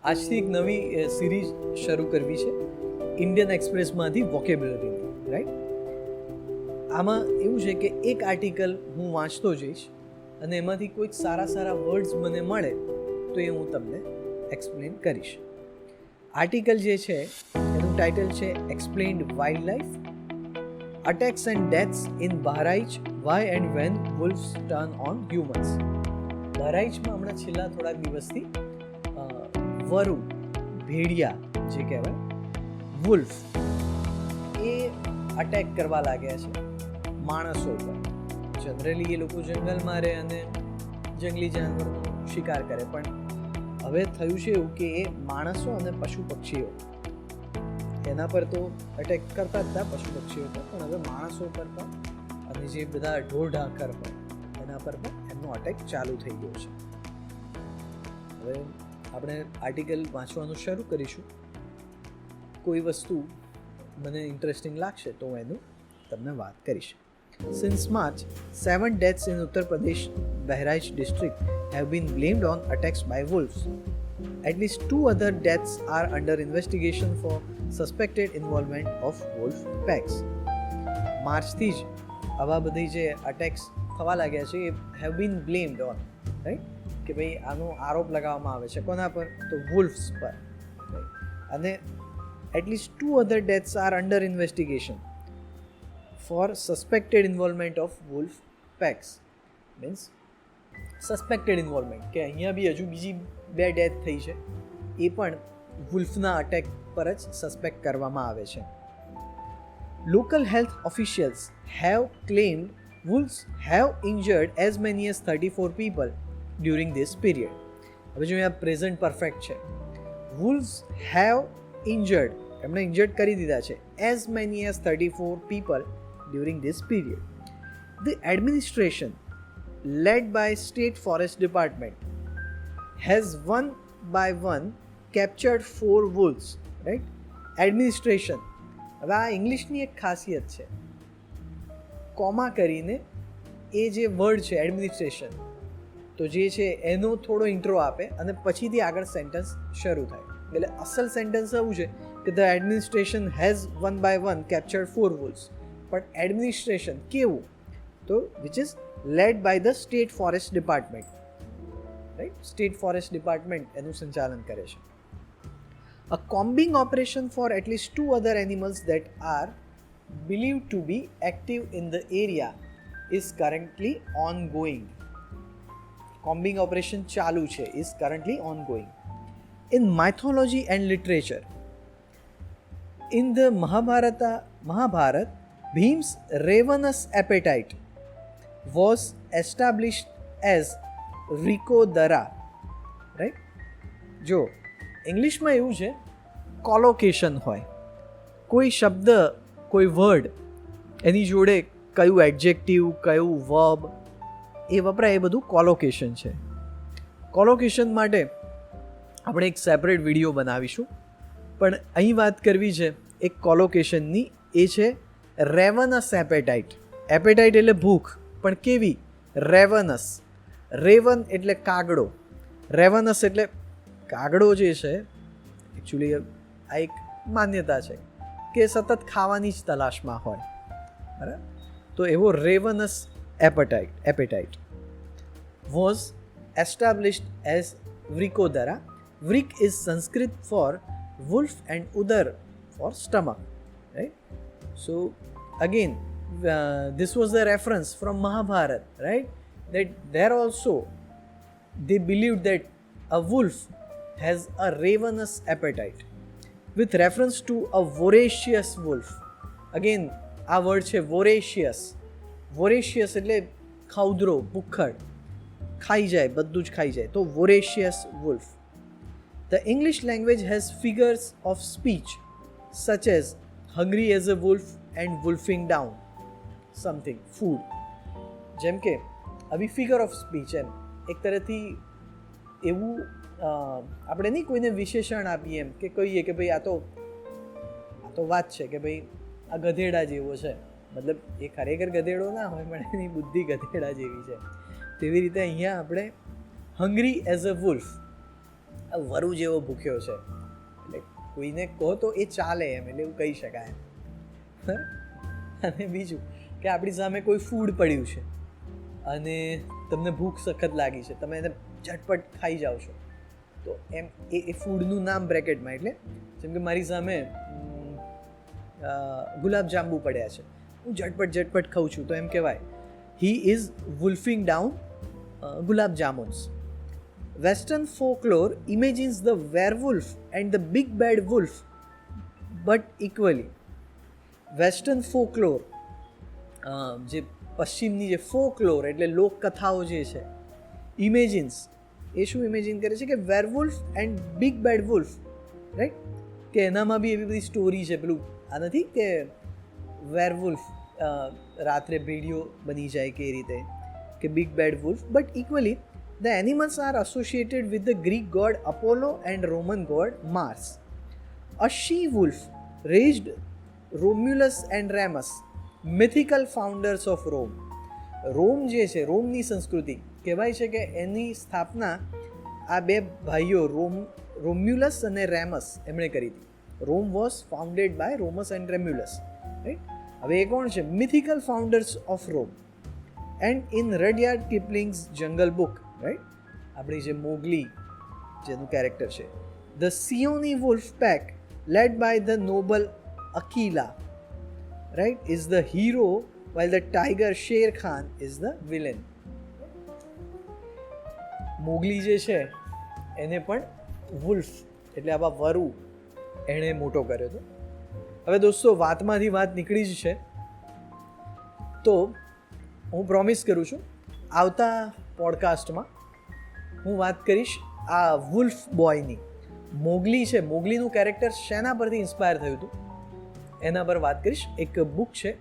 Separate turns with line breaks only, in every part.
આજથી એક નવી સિરીઝ શરૂ કરવી છે ઇન્ડિયન એક્સપ્રેસમાંથી વોકેબ્યુલરીની, રાઈટ? આમાં એવું છે કે એક આર્ટિકલ હું વાંચતો જઈશ અને એમાંથી કોઈક સારા વર્ડ્સ મને મળે તો એ હું તમને એક્સપ્લેન કરીશ. આર્ટિકલ જે છે એનું ટાઇટલ છે explained wildlife, attacks and deaths in Bahraich, why and when wolves turn on humans. બહરાઇચમાં હમણાં છેલ્લા થોડાક દિવસથી વરુ, ભેડિયા જે કહેવાય, વુલ્ફ, એ અટેક કરવા લાગ્યા છે માણસો પર. જનરલી એ લોકો જંગલમાં રહે અને જંગલી જાનવરનો શિકાર કરે, પણ હવે થયું છે એવું કે એ માણસો અને પશુ પક્ષીઓ એના પર તો અટેક કરતા જ હતા, પશુ પક્ષીઓ પર, પણ હવે માણસો પર પણ અને જે બધા ઢોર ઢાંખર હોય એના પર પણ એમનો અટેક ચાલુ થઈ ગયો છે. હવે આપણે આર્ટિકલ વાંચવાનું શરૂ કરીશું. કોઈ વસ્તુ મને ઇન્ટરેસ્ટિંગ લાગશે તો હું એનું તમને વાત કરીશ. Since March, 7 deaths in Uttar Pradesh Bahraj district have been blamed on attacks by wolves. At least 2 other deaths are under investigation for suspected involvement of wolf packs. માર્ચથી જ આવા બધી જે અટેક્સ થવા લાગ્યા છે એ હેવ બીન બ્લેમ્ડ ઓન, રાઈટ? કે ભાઈ આનો આરોપ લગાવવામાં આવે છે કોના પર? તો વુલ્ફ્સ પર. અને at least 2 other deaths are under investigation for suspected involvement of wolf packs. Means suspected involvement, કે અહીંયા બી હજુ બીજી 2 ડેથ થઈ છે, એ પણ વુલ્ફના અટેક પર જ સસ્પેક્ટ કરવામાં આવે છે. Local health officials have claimed wolves have injured as many as 34 people during this period. હવે જો અહીંયા પ્રેઝન્ટ પરફેક્ટ છે. wolves have injured, એમણે ઇન્જર્ડ કરી દીધા છે, as many as 34 people during this period. The administration led by State Forest Department has one by one captured 4 wolves, right? Administration, હવે આ ઇંગ્લિશની એક ખાસિયત છે, કોમા કરીને એ જે વર્ડ છે એડમિનિસ્ટ્રેશન, તો જે છે એનો થોડો ઇન્ટ્રો આપે અને પછીથી આગળ સેન્ટેન્સ શરૂ થાય. એટલે અસલ સેન્ટેન્સ એવું છે કે the administration has one by one captured 4 wolves. પણ એડમિનિસ્ટ્રેશન કેવું? તો which is led by the state forest department, right? State forest department એનું સંચાલન કરે છે. A combing operation for at least 2 other animals that are believed to be active in the area is currently ongoing. Combing operation ચાલુ છે, is currently ongoing. In mythology and literature, in the Mahabharata, Bhim's ravenous appetite was established as Rikodara, right? જો ઇંગ્લિશમાં એવું છે, collocation હોય, કોઈ શબ્દ, કોઈ વર્ડ, એની જોડે કયું એડજેક્ટિવ, કયું વર્બ એ વપરાય, એ બધું કોલોકેશન છે. કોલોકેશન માટે આપણે એક સેપરેટ વિડીયો બનાવીશું, પણ અહીં વાત કરવી છે એક કોલોકેશનની, એ છે રેવનસ એપેટાઇટ. એપેટાઇટ એટલે ભૂખ, પણ કેવી? રેવનસ. રેવન એટલે કાગડો, રેવનસ એટલે કાગડો જે છે, એકચ્યુઅલી આ એક માન્યતા છે કે સતત ખાવાની જ તલાશમાં હોય, બરાબર? તો એવો ravenous appetite was established as Vrikodara. Vrik is Sanskrit for wolf and udar for stomach, right? So again, this was the reference from Mahabharata, right? That there also they believed that a wolf has a ravenous appetite, with reference to a voracious wolf. Again, આ word છે voracious. voracious એટલે ખાઉદરો, ભૂખડ, ખાઈ જાય, બધું જ ખાઈ જાય, તો voracious wolf. The English language has figures of speech such as hungry as a wolf and wolfing down something, food. જેમ કે આવી ફિગર ઓફ સ્પીચ, એમ એક તરફથી એવું આપણે નહીં કોઈને વિશેષણ આપીએ એમ કે કહીએ કે ભાઈ આ તો વાત છે કે ભાઈ આ ગધેડા જેવો છે, મતલબ એ ખરેખર ગધેડો ના હોય, પણ એની બુદ્ધિ ગધેડા જેવી છે. તેવી રીતે અહીંયા આપણે હંગ્રી એઝ અ વુલ્ફ, આ વરુ જેવો ભૂખ્યો છે, એટલે કોઈને કહો તો એ ચાલે એમ, એટલે એવું કહી શકાય. અને બીજું કે આપણી સામે કોઈ ફૂડ પડ્યું છે અને તમને ભૂખ સખત લાગી છે, તમે એને ઝટપટ ખાઈ જાઓ છો, તો એમ એ ફૂડનું નામ બ્રેકેટમાં, એટલે જેમ કે મારી સામે ગુલાબ જાંબુ પડ્યા છે, હું ઝટપટ ખાઉં છું, તો એમ કહેવાય he is wolfing down gulab jamuns. Western folklore imagines the werewolf and the big bad wolf but equally. Western folklore, જે પશ્ચિમની જે ફોકલોર એટલે લોકકથાઓ જે છે, ઇમેજિન્સ, એ શું ઇમેજિન કરે છે કે werewolf and big bad wolf, right, કે એનામાં બી એવી બધી સ્ટોરી છે. પેલું આ નથી કે વેરવુલ્ફ રાત્રે ભેડિયો બની જાય કે એ રીતે, કે big bad wolf, but equally the animals are associated with the Greek god Apollo and Roman god Mars. A she wolf raised Romulus and Remus, mythical founders of Rome. Rome જે છે, રોમની સંસ્કૃતિ કહેવાય છે કે એની સ્થાપના આ બે ભાઈઓ રોમ્યુલસ અને રેમસ એમણે કરી હતી. Rome was founded by Remus and Romulus, right. હવે એ કોણ છે? Mythical founders of Rome. And in Rudyard Kipling's Jungle Book, right, આપણી જે મોગલી જેનું કેરેક્ટર છે, the Seeonee wolf pack led by the noble Akela, right, is the hero while the tiger Sher Khan is the villain. Mogli જે છે એને પણ wolf એટલે આવા વરુ એણે મોટો કર્યો હતો. હવે દોસ્તો, વાતમાંથી વાત નીકળી જ છે, તો હું પ્રોમિસ કરું છું આવતા પોડકાસ્ટમાં હું વાત કરીશ આ વુલ્ફ બોયની. મોગલી છે, મોગલીનું કેરેક્ટર શેના પરથી ઇન્સ્પાયર થયું હતું એના પર વાત કરીશ. એક બુક છે,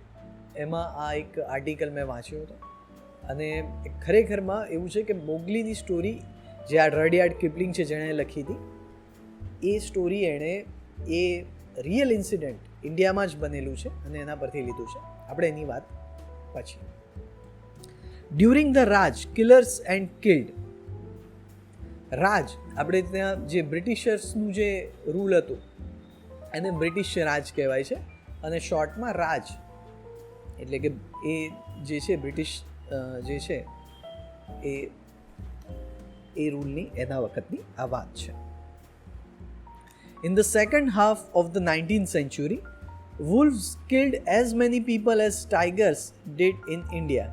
એમાં આ એક આર્ટિકલ મેં વાંચ્યો હતો, અને ખરેખરમાં એવું છે કે મોગલીની સ્ટોરી જે આ રડિયાર્ડ કિપલિંગ છે જેણે લખી હતી, એ સ્ટોરી એણે એ રિયલ ઇન્સિડન્ટ ઇન્ડિયામાં જ બનેલું છે અને એના પરથી લીધું છે. આપણે એની વાત પછી. During the Raj killers and killed. Raj, આપણે ત્યાં જે બ્રિટિશર્સનું જે રૂલ હતું એને બ્રિટિશ રાજ કહેવાય છે, અને શોર્ટમાં રાજ, એટલે કે એ જે છે બ્રિટિશ જે છે એ રૂલની એના વખતની આ વાત છે. In the second half of the 19th century, wolves killed as many people as tigers did in India.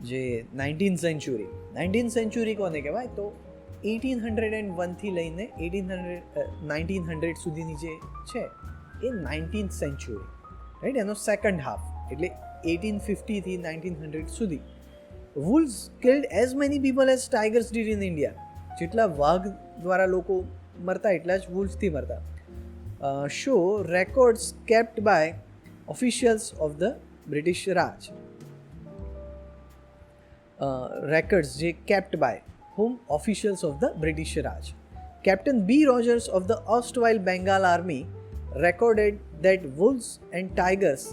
જે 19th century કોને કહેવાય? તો 1801 થી લઈને 1900 સુધીની જે છે એ 19th century, રાઈટ, એનો સેકન્ડ હાફ એટલે 1850 થી 1900 સુધી. wolves killed as many people as tigers did in India. જેટલા વાઘ દ્વારા લોકો મરતા એટલા જ વુલ્ફથી મરતા. Show records kept by officials of the British Raj. Records જે kept by whom officials of the British Raj. Captain B. Rogers of the erstwhile Bengal Army recorded that wolves and tigers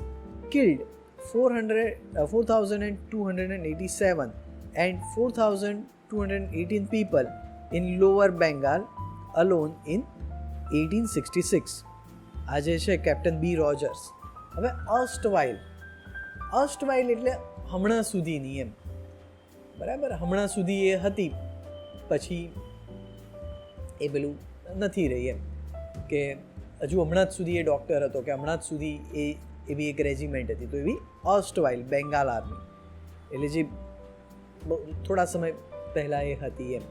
killed 4,287 and 4,218 people in Lower Bengal alone in 1866. આ જે છે captain બી Rogers. હવે erstwhile એટલે હમણાં સુધીની એમ, બરાબર, હમણાં સુધી એ હતી, પછી એ પેલું નથી રહી એમ, કે હજુ હમણાં જ સુધી એ ડૉક્ટર હતો, કે હમણાં જ સુધી એ એવી એક રેજિમેન્ટ હતી, તો એવી erstwhile બેંગાલ આર્મી, એટલે જે થોડા સમય પહેલાં એ હતી એમ,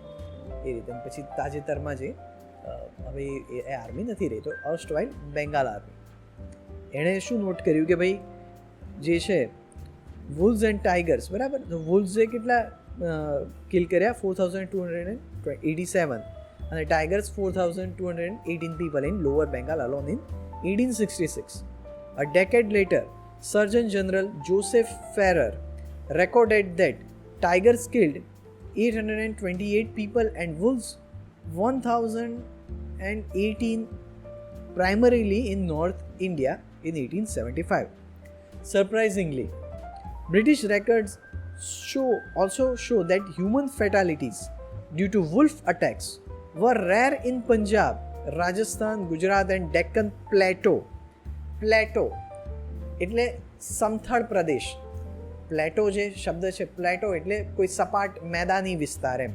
એ રીતે. પછી તાજેતરમાં જે હવે એ આર્મી નથી રહી, તો erstwhile બેંગાલ આર્મી. એણે શું નોટ કર્યું કે ભાઈ જે છે wolves and tigers, બરાબર, તો wolvesએ કેટલા કિલ કર્યા? 4,287, અને tigers 4,218 people in Lower Bengal alone in 1866. A decade later, Surgeon General Joseph Farrer recorded that tigers killed 828 people and wolves 1,018, primarily in North India in 1875. Surprisingly, British records also show that human fatalities due to wolf attacks were rare in Punjab, Rajasthan, Gujarat and Deccan Plateau. પ્લેટો એટલે સમથળ પ્રદેશ. પ્લેટો જે શબ્દ છે, પ્લેટો એટલે કોઈ સપાટ મેદાની વિસ્તાર એમ.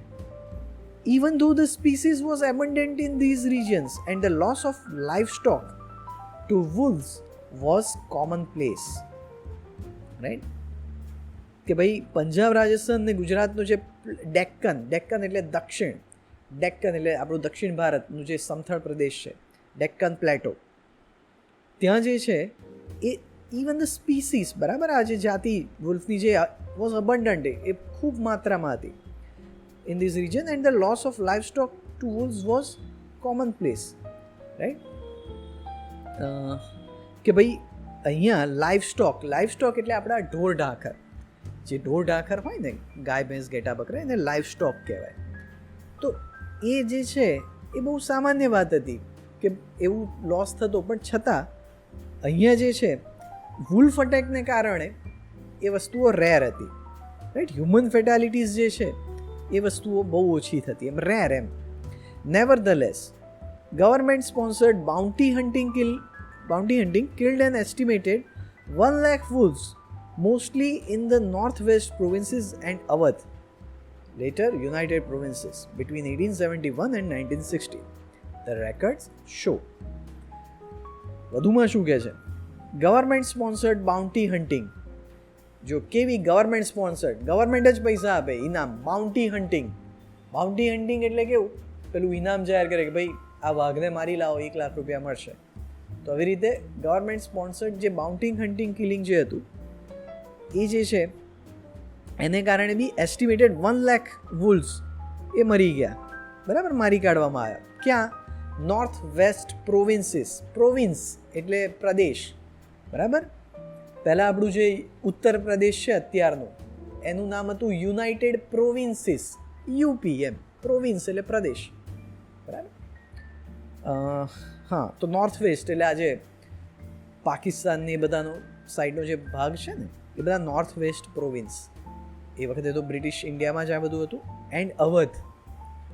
Even though the species was abundant in these regions and the loss of livestock to wolves was commonplace. Right? કે ભાઈ પંજાબ, રાજસ્થાન ને ગુજરાતનું જે ડેક્કન એટલે દક્ષિણ, ડેક્કન એટલે આપણું દક્ષિણ ભારતનું જે સમથળ પ્રદેશ છે, ડેક્કન પ્લેટો, ત્યાં જે છે એ ઇવન ધ સ્પીસીસ, બરાબર, આ જે જાતિ વુલ્ફની જે વોઝ અબન્ડન્ટ, એ ખૂબ માત્રામાં હતી in this region and the loss of livestock to wolves was commonplace. Right? કે ભાઈ અહીંયા લાઈવસ્ટોક એટલે આપણા ઢોર ઢાંખર, જે ઢોર ઢાંખર હોય ને, ગાય ભેંસ ઘેટા બકરા, એને લાઈવસ્ટોક કહેવાય. તો એ જે છે એ બહુ સામાન્ય વાત હતી કે એવું લોસ થતો, પણ છતાં અહીંયા જે છે વુલ્ફ અટેકને કારણે એ વસ્તુઓ રેર હતી. રાઈટ? હ્યુમન ફેટાલિટીઝ જે છે એ વસ્તુઓ બહુ ઓછી થતી, એમ rare M. Nevertheless, government sponsored bounty hunting killed an estimated 1 lakh wolves, mostly in the northwest provinces and Awadh, later United Provinces, between 1871 and 1960. The records show. વધુમાં શું કહે છે? Government sponsored bounty hunting. જો કેવી government sponsored, government જ પૈસા આપે, ઇનામ. બાઉન્ટી હન્ટિંગ એટલે કેવું, પેલું ઇનામ જાહેર કરે કે ભાઈ આ વાઘને મારી લાવો, 1 લાખ રૂપિયા મળશે. તો આવી રીતે ગવર્મેન્ટ સ્પોન્સર્ડ જે બાઉન્ટી હન્ટિંગ કિલિંગ જે હતું એ જે છે એને કારણે બી એસ્ટિમેટેડ 1 લાખ વુલ્સ એ મરી ગયા, બરાબર, મારી કાઢવામાં આવ્યા. ક્યાં? North waste પ્રોવિન્સીસ. પ્રોવિન્સ એટલે પ્રદેશ, બરાબર. પહેલાં આપણું જે ઉત્તર પ્રદેશ છે અત્યારનું, એનું નામ હતું યુનાઇટેડ પ્રોવિન્સીસ, યુપી એમ. પ્રોવિન્સ એટલે પ્રદેશ, બરાબર. હા, તો નોર્થ વેસ્ટ એટલે આજે પાકિસ્તાનની એ બધાનો સાઈડનો જે ભાગ છે ને, એ બધા નોર્થ વેસ્ટ પ્રોવિન્સ. એ વખતે તો બ્રિટિશ ઇન્ડિયામાં જ આ બધું હતું. And Awadh,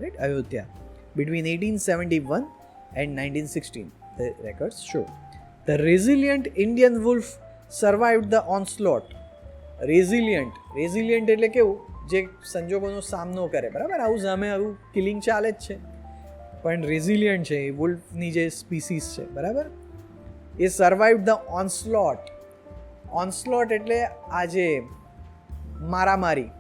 right, Ayodhya, between 1871 and 1916, the records show. The resilient Indian wolf survived the onslaught. Resilient એટલે કેવું, જે સંજોગોનો સામનો કરે, બરાબર. આવું સામે આવું કિલિંગ ચાલે જ છે, પણ રેઝિલિયન્ટ છે એ વુલ્ફની જે સ્પીસીસ છે, બરાબર. એ સર્વાઈવ્ડ ધ ઓનસ્લોટ. ઓનસ્લોટ એટલે આ જે મારામારી,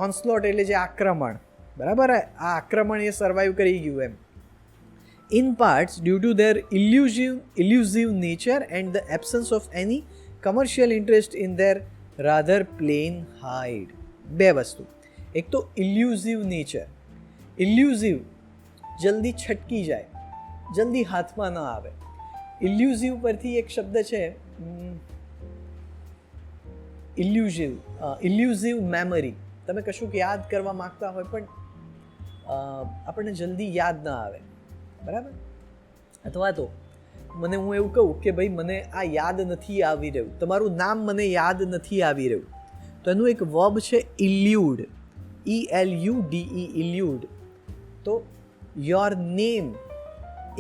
ઓનસ્લોટ એટલે જે આક્રમણ, બરાબર. આ આક્રમણ એ સર્વાઈવ કરી ગયું એમ. In parts due to their elusive nature and the absence of any commercial interest in their rather plain hide. બે વસ્તુ. એક તો ઇલ્યુઝિવ નેચર. ઇલ્યુઝિવ જલ્દી છટકી જાય, જલ્દી હાથમાં ન આવે. ઇલ્યુઝિવ પરથી એક શબ્દ છે ઇલ્યુઝિવ મેમરી. તમે કશુંક યાદ કરવા માગતા હોય પણ આપણને જલ્દી યાદ ના આવે, બરાબર. અથવા તો મને હું એવું કહું કે ભાઈ મને આ યાદ નથી આવી રહ્યું, તમારું નામ મને યાદ નથી આવી રહ્યું, તો એનું એક વર્બ છે ઇલ્યુડ, ELUDE, ઇલ્યુડ. તો યોર નેમ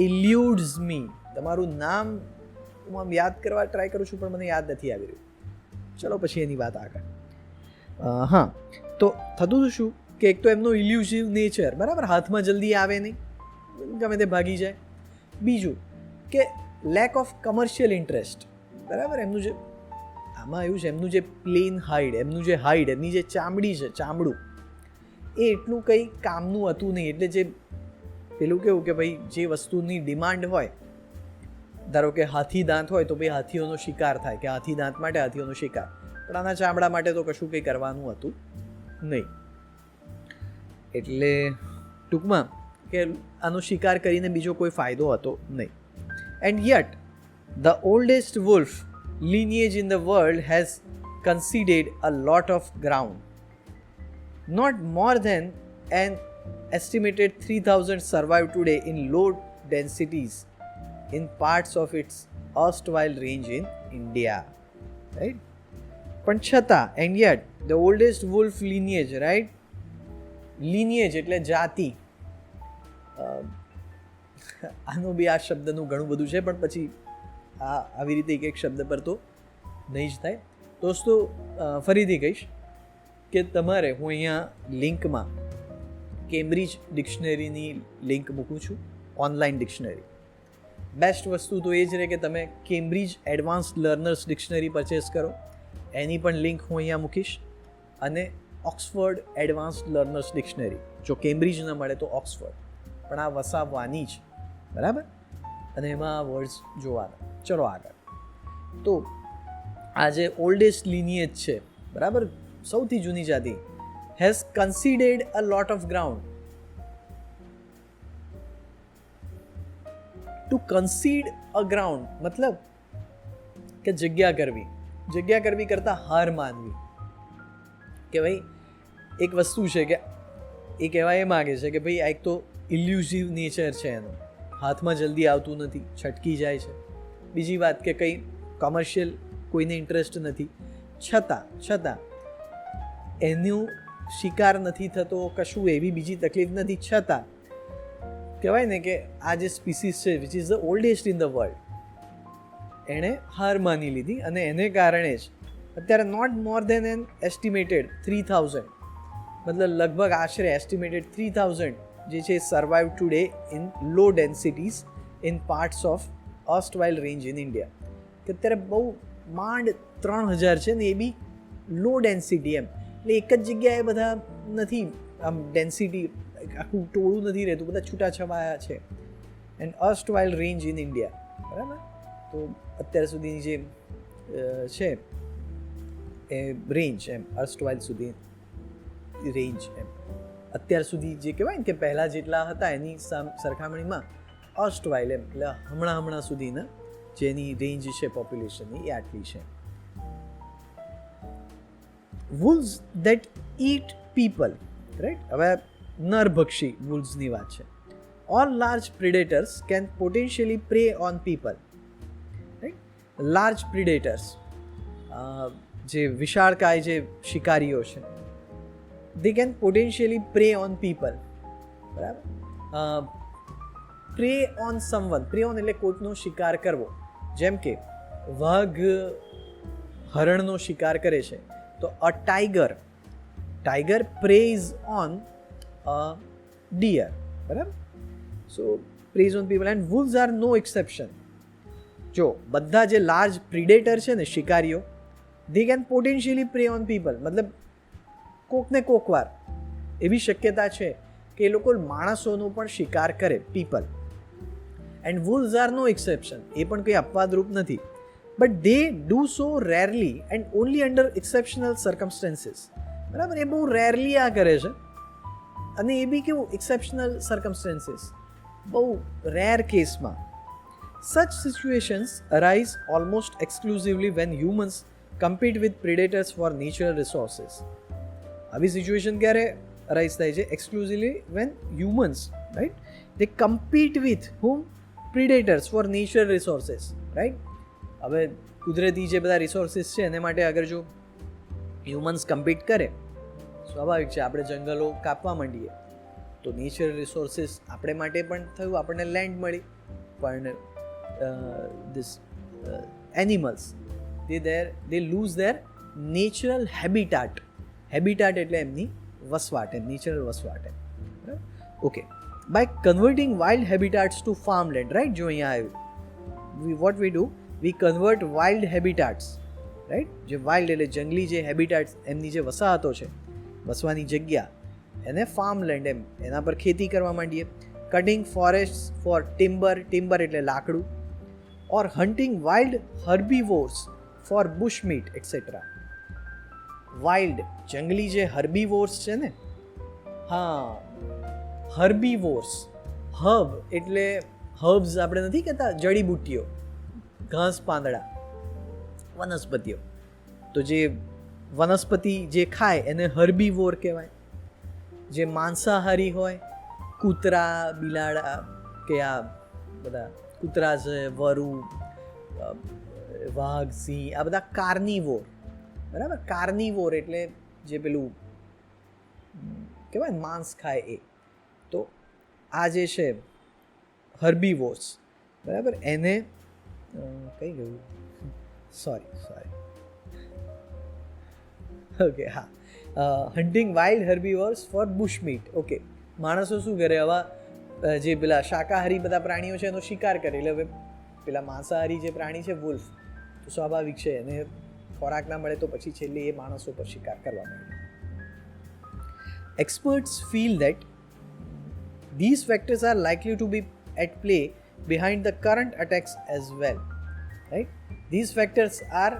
ઇલ્યુડ્સ મી. તમારું નામ હું આમ યાદ કરવા ટ્રાય કરું છું પણ મને યાદ નથી આવી રહ્યું. ચલો પછી એની વાત આગળ. હા, તો થતું શું કે એક તો એમનો ઇલ્યુઝિવ નેચર, બરાબર, હાથમાં જલ્દી આવે નહીં, ગમે તે ભાગી જાય. બીજું કે લેક ઓફ કમર્શિયલ ઇન્ટરેસ્ટ, બરાબર. એમનું જે આમાં એવું છે, એમનું જે પ્લેન હાઇડ, એમનું જે હાઇડ, એમની જે ચામડી છે, ચામડું, એ એટલું કંઈ કામનું હતું નહીં. એટલે જે પેલું કેવું કે ભાઈ જે વસ્તુની ડિમાન્ડ હોય, ધારો કે હાથી દાંત હોય તો ભાઈ હાથીઓનો શિકાર થાય, કે હાથી દાંત માટે હાથીઓનો શિકાર, પણ આના ચામડા માટે તો કશું કંઈ કરવાનું હતું નહીં. એટલે ટૂંકમાં કે આનો શિકાર કરીને બીજો કોઈ ફાયદો હતો નહીં. And yet the oldest wolf lineage in the world has conceded a lot of ground. Not more than an estimated 3,000 survive today in low densities in parts of its erstwhile range in India. Right? પણ છતાં, and yet the oldest wolf lineage, right? Lineage એટલે જાતિ, આનું બી આ શબ્દનું ઘણું બધું છે, પણ પછી આવી રીતે એક શબ્દ પર તો નહીં જ થાય. દોસ્તો, ફરીથી કહીશ કે તમારે હું અહીંયા લિંકમાં કેમ્બ્રિજ ડિક્શનરીની લિંક મૂકું છું, ઓનલાઈન ડિક્શનરી. બેસ્ટ વસ્તુ તો એ જ રહે કે તમે Cambridge advanced learners dictionary purchase કરો, એની પણ લિંક હું અહીંયા મૂકીશ. અને ઓક્સફર્ડ એડવાન્સ્ડ લર્નર્સ ડિક્શનરી, જો કેમ્બ્રિજ ન મળે તો ઓક્સફર્ડ, પણ આ વસાવવાની જ, બરાબર. અને એમાં આ વર્ડ્સ જોવાના. ચલો આગળ. તો આ જે ઓલ્ડેસ્ટ લિનિયેજ છે, બરાબર, સૌથી જૂની જાતિ, has conceded a lot of ground. To concede a ground મતલબ કે જગ્યા કરવી કરતાં હાર માનવી. કે ભાઈ એક વસ્તુ છે કે એ કહેવા એ માગે છે કે ભાઈ આ એક તો ઇલ્યુઝિવ નેચર છે એનું, હાથમાં જલ્દી આવતું નથી, છટકી જાય છે. બીજી વાત કે કંઈ કોમર્શિયલ કોઈને ઇન્ટરેસ્ટ નથી, છતાં એનું શિકાર નથી થતો, કશું એવી બીજી તકલીફ નથી, છતાં કહેવાય ને કે આ જે સ્પીસીસ છે which is the oldest in the world, એણે હાર માની લીધી. અને એને કારણે જ અત્યારે not more than an estimated 3000, મતલબ લગભગ આશરે એસ્ટિમેટેડ 3000 જે છે survive today in low densities in parts of erstwhile range in India. કે અત્યારે બહુ માંડ 3000 છે ને, એ બી લો ડેન્સિટી એમ, એટલે એક જ જગ્યાએ બધા નથી, આમ ડેન્સિટી આખું ટોળું નથી રહેતું, બધા છૂટાછવાયા છે. એન્ડ ઓસ્ટવાઇલ રેન્જ ઇન ઇન્ડિયા, બરાબર. તો અત્યાર સુધીની જે છે એ રેન્જ એમ, અર્સ્ટવાઇલ સુધી રેન્જ એમ, અત્યાર સુધી જે કહેવાય ને કે પહેલાં જેટલા હતા એની સરખામણીમાં અર્સ્ટવાઇલ એમ, એટલે હમણાં સુધીના જેની રેન્જ છે પોપ્યુલેશનની એ આટલી છે. wolves that eat people, right. હવે નરભક્ષી wolvesની વાત છે. all large predators can potentially prey on people, right. large predators, જે વિશાળકાય જે શિકારીઓ છે, they can potentially prey on people, બરાબર. prey on someone, prey on એટલે કોઈકનો શિકાર કરવો. જેમ કે વાઘ હરણનો શિકાર કરે છે, તો a tiger preys on a deer, બરાબર. So preys on people and wolves are no exception. જો બધા જે લાર્જ પ્રિડેટર છે ને, શિકારીઓ, they can potentially prey on people, મતલબ કોકને કોક વાર એવી શક્યતા છે કે એ લોકો માણસોનો પણ શિકાર કરે, people. And wolves are no exception, એ પણ કંઈ અપવાદરૂપ નથી. But they do so rarely and only under exceptional circumstances, બરાબર. એ બહુ રેરલી આ કરે છે, અને એ બી કેવું એક્સેપ્શનલ સર્કમસ્ટન્સીસ, બહુ રેર કેસમાં. Such situations arise almost exclusively when humans compete with predators for natural resources. આવી સિચ્યુએશન ક્યારે અરાઇઝ થાય છે? Exclusively when humans, right, they compete with whom? predators for natural resources, right. હવે કુદરતી જે બધા રિસોર્સિસ છે એને માટે અગર જો હ્યુમન્સ કમ્પીટ કરે, સ્વાભાવિક છે આપણે જંગલો કાપવા માંડીએ તો નેચરલ રિસોર્સિસ આપણે માટે પણ થયું, આપણને લેન્ડ મળી, પણ this animals they lose their natural habitat એટલે એમની વસવાટ, એમ નેચરલ વસવાટ એમ. Okay, by converting wild habitats to farmland, right. જો અહીંયા આવ્યું, what we do, we convert wild habitats, right. જે વાઇલ્ડ એટલે જંગલી જે હેબિટાટ્સ, એમની જે વસાહતો છે, વસવાની જગ્યા, એને farmland એમ, એના પર ખેતી કરવા માંડીએ. cutting forests for timber એટલે લાકડું, or hunting wild herbivores for bushmeat etc. Wild જંગલી જે હર્બીવોર્સ છે ને, હા, હર્બીવોર્સ, હર્બ એટલે હર્બ્સ આપણે નથી કહેતા, જડીબુટ્ટીઓ, ઘાસ પાંદડા, વનસ્પતિઓ. તો જે વનસ્પતિ જે ખાય એને હર્બીવોર કહેવાય. જે માંસાહારી હોય, કૂતરા, બિલાડા, કે આ બધા કૂતરા છે, વરુ, વાઘ, સિંહ, આ બધા કાર્નિવોર, બરાબર. કાર્નિવોર એટલે જે પેલું કહેવાય માંસ ખાય એ. તો આ જે છે હર્બીવોર્સ, બરાબર, એને કઈ ગયું, સોરી ઓકે, હા, hunting wild herbivores for bush meat. Okay, માણસો શું કરે, આવા જે પેલા શાકાહારી બધા પ્રાણીઓ છે એનો શિકાર કરે, એટલે હવે પેલા માંસાહારી જે પ્રાણી છે વુલ્ફ, તો સ્વાભાવિક છે એને ખોરાક ના મળે તો પછી છેલ્લે એ માણસો પર શિકાર કરવા માંડે. Experts feel that these factors are likely to be at play behind the current attacks as well, right? These factors are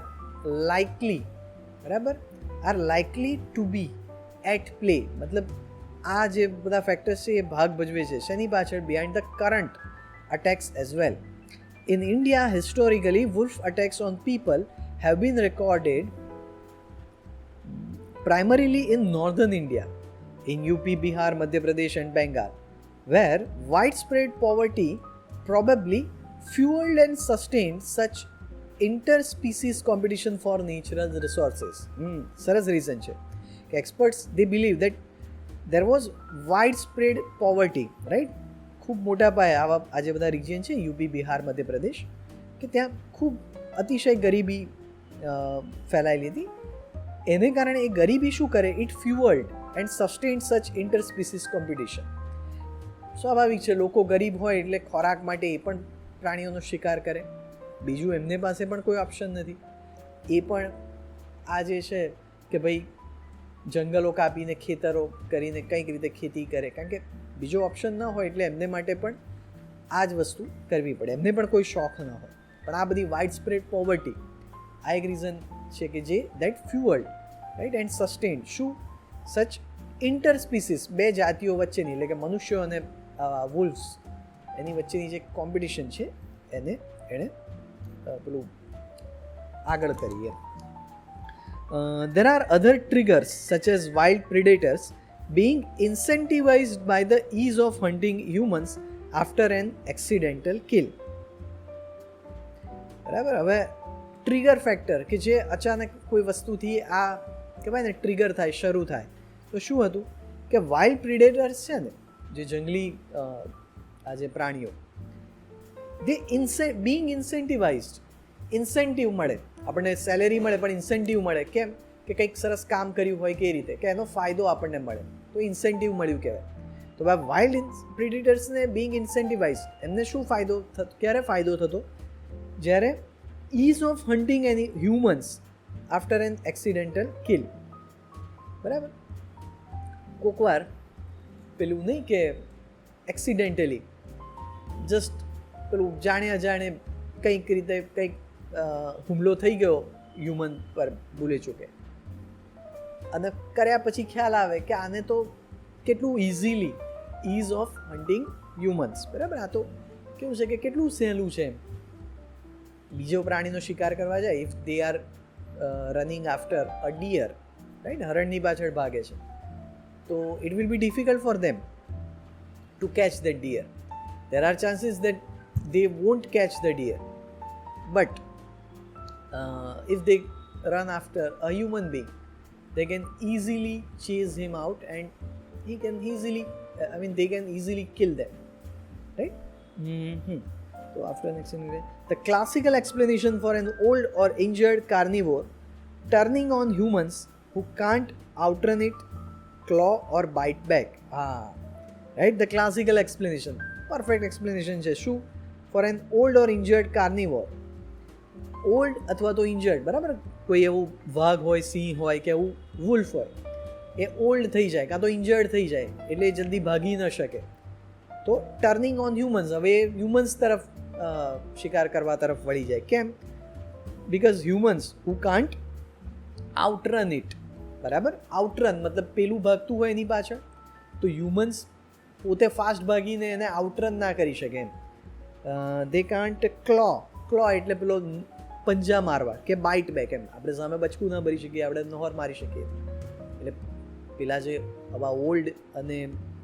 likely, બરાબર, are likely to be at play, મતલબ આ જે બધા ફેક્ટર્સ છે એ ભાગ ભજવે છે શેની પાછળ, behind the current attacks as well. In India, historically, wolf attacks on people have been recorded primarily in northern India, in UP, Bihar, Madhya Pradesh and Bengal, where widespread poverty probably fueled and sustained such interspecies competition for natural resources. સરસ reason છે કે experts they believe that there was widespread poverty, right? ખૂબ મોટા પાયે આવા આ જે બધા રિજિયન છે યુપી, બિહાર, મધ્યપ્રદેશ, કે ત્યાં ખૂબ અતિશય ગરીબી ફેલાયેલી હતી. એને કારણે એ ગરીબી શું કરે, ઇટ ફ્યુઅલ્ડ એન્ડ સસ્ટેન્ડ સચ ઇન્ટરસ્પીસીસ કોમ્પિટિશન. સ્વાભાવિક છે, લોકો ગરીબ હોય એટલે ખોરાક માટે એ પણ પ્રાણીઓનો શિકાર કરે, બીજું એમને પાસે પણ કોઈ ઓપ્શન નથી, એ પણ આ જે છે કે ભાઈ જંગલો કાપીને ખેતરો કરીને કંઈક રીતે ખેતી કરે, કારણ કે બીજો ઓપ્શન ન હોય એટલે એમને માટે પણ આ જ વસ્તુ કરવી પડે, એમને પણ કોઈ શોખ ન હોય. પણ આ બધી વાઇડ સ્પ્રેડ પોવર્ટી આ એક રીઝન છે કે જે દેટ ફ્યુઅલ્ડ, રાઈટ, એન્ડ સસ્ટેન્ડ શું, સચ ઇન્ટરસ્પીસીસ, બે જાતિઓ વચ્ચેની, એટલે કે મનુષ્યો અને વુલ્ફ્સ એની વચ્ચેની જે કોમ્પિટિશન છે એણે પેલું આગળ કરીએ. There are other triggers such as wild predators being incentivized by the ease of hunting humans after an accidental kill. બરાબર, હવે ટ્રિગર ફેક્ટર કે જે અચાનક કોઈ વસ્તુથી આ કહેવાય ને ટ્રિગર થાય, શરૂ થાય, તો શું હતું કે વાઇલ્ડ પ્રિડેટર્સ છે ને, જે જંગલી આ જે પ્રાણીઓ, દે બીંગ ઇન્સેન્ટિવાઇઝડ, ઇન્સેન્ટિવ મળે આપણને, સેલેરી મળે પણ ઇન્સેન્ટિવ મળે, કેમ કે કંઈક સરસ કામ કર્યું હોય કે રીતે, કે એનો ફાયદો આપણને મળે, તો ઇન્સેન્ટિવ મળ્યું કહેવાય. તો ભાઈ વાઇલ્ડ પ્રિડેટર્સને બીંગ ઇન્સેન્ટિવાઇઝ, એમને શું ફાયદો થતો, ક્યારે ફાયદો થતો, જ્યારે ease of hunting any humans after an accidental kill. બરાબર, કોક વાર પેલું નહીં કે એક્સિડેન્ટલી જસ્ટ પેલું જાણે અજાણે કંઈક રીતે કંઈક હુમલો થઈ ગયો હ્યુમન પર ભૂલે ચૂકે, અને કર્યા પછી ખ્યાલ આવે કે આને તો કેટલું easily, is of hunting humans, બરાબર, આ તો કેવું છે કે કેટલું સહેલું છે એમ, બીજો પ્રાણીનો શિકાર કરવા જાય, if they are running after a deer, right, હરણની પાછળ ભાગે છે, તો it will be difficult for them to catch the deer. There are chances that they won't catch the deer, but if they run after a human being, they can easily chase him out and he can easily they can easily kill them, right? So after an accident, the classical explanation for an old or injured carnivore turning on humans who can't outrun it, claw or bite back, right, the classical explanation, perfect explanation છે શું, for an old or injured carnivore, old અથવા તો injured, બરાબર, કોઈ એવું વાઘ હોય, સિંહ હોય કે એવું વુલ્ફ હોય, એ ઓલ્ડ થઈ જાય કાં તો ઇન્જર્ડ થઈ જાય એટલે એ જલ્દી ભાગી ન શકે, તો ટર્નિંગ ઓન હ્યુમન્સ, હવે એ હ્યુમન્સ તરફ શિકાર કરવા તરફ વળી જાય. કેમ? Because humans who can't outrun it, બરાબર, આઉટરન મતલબ પેલું ભાગતું હોય એની પાછળ, તો હ્યુમન્સ પોતે ફાસ્ટ ભાગીને એને આઉટરન ના કરી શકે એમ. દે કાન્ટ ક્લો એટલે પેલો પંજા મારવા કે બાઇટ બેક, એમ આપણે સામે બચકું ના ભરી શકીએ, આપણે નહોર મારી શકીએ, એટલે પેલા જે આવા ઓલ્ડ અને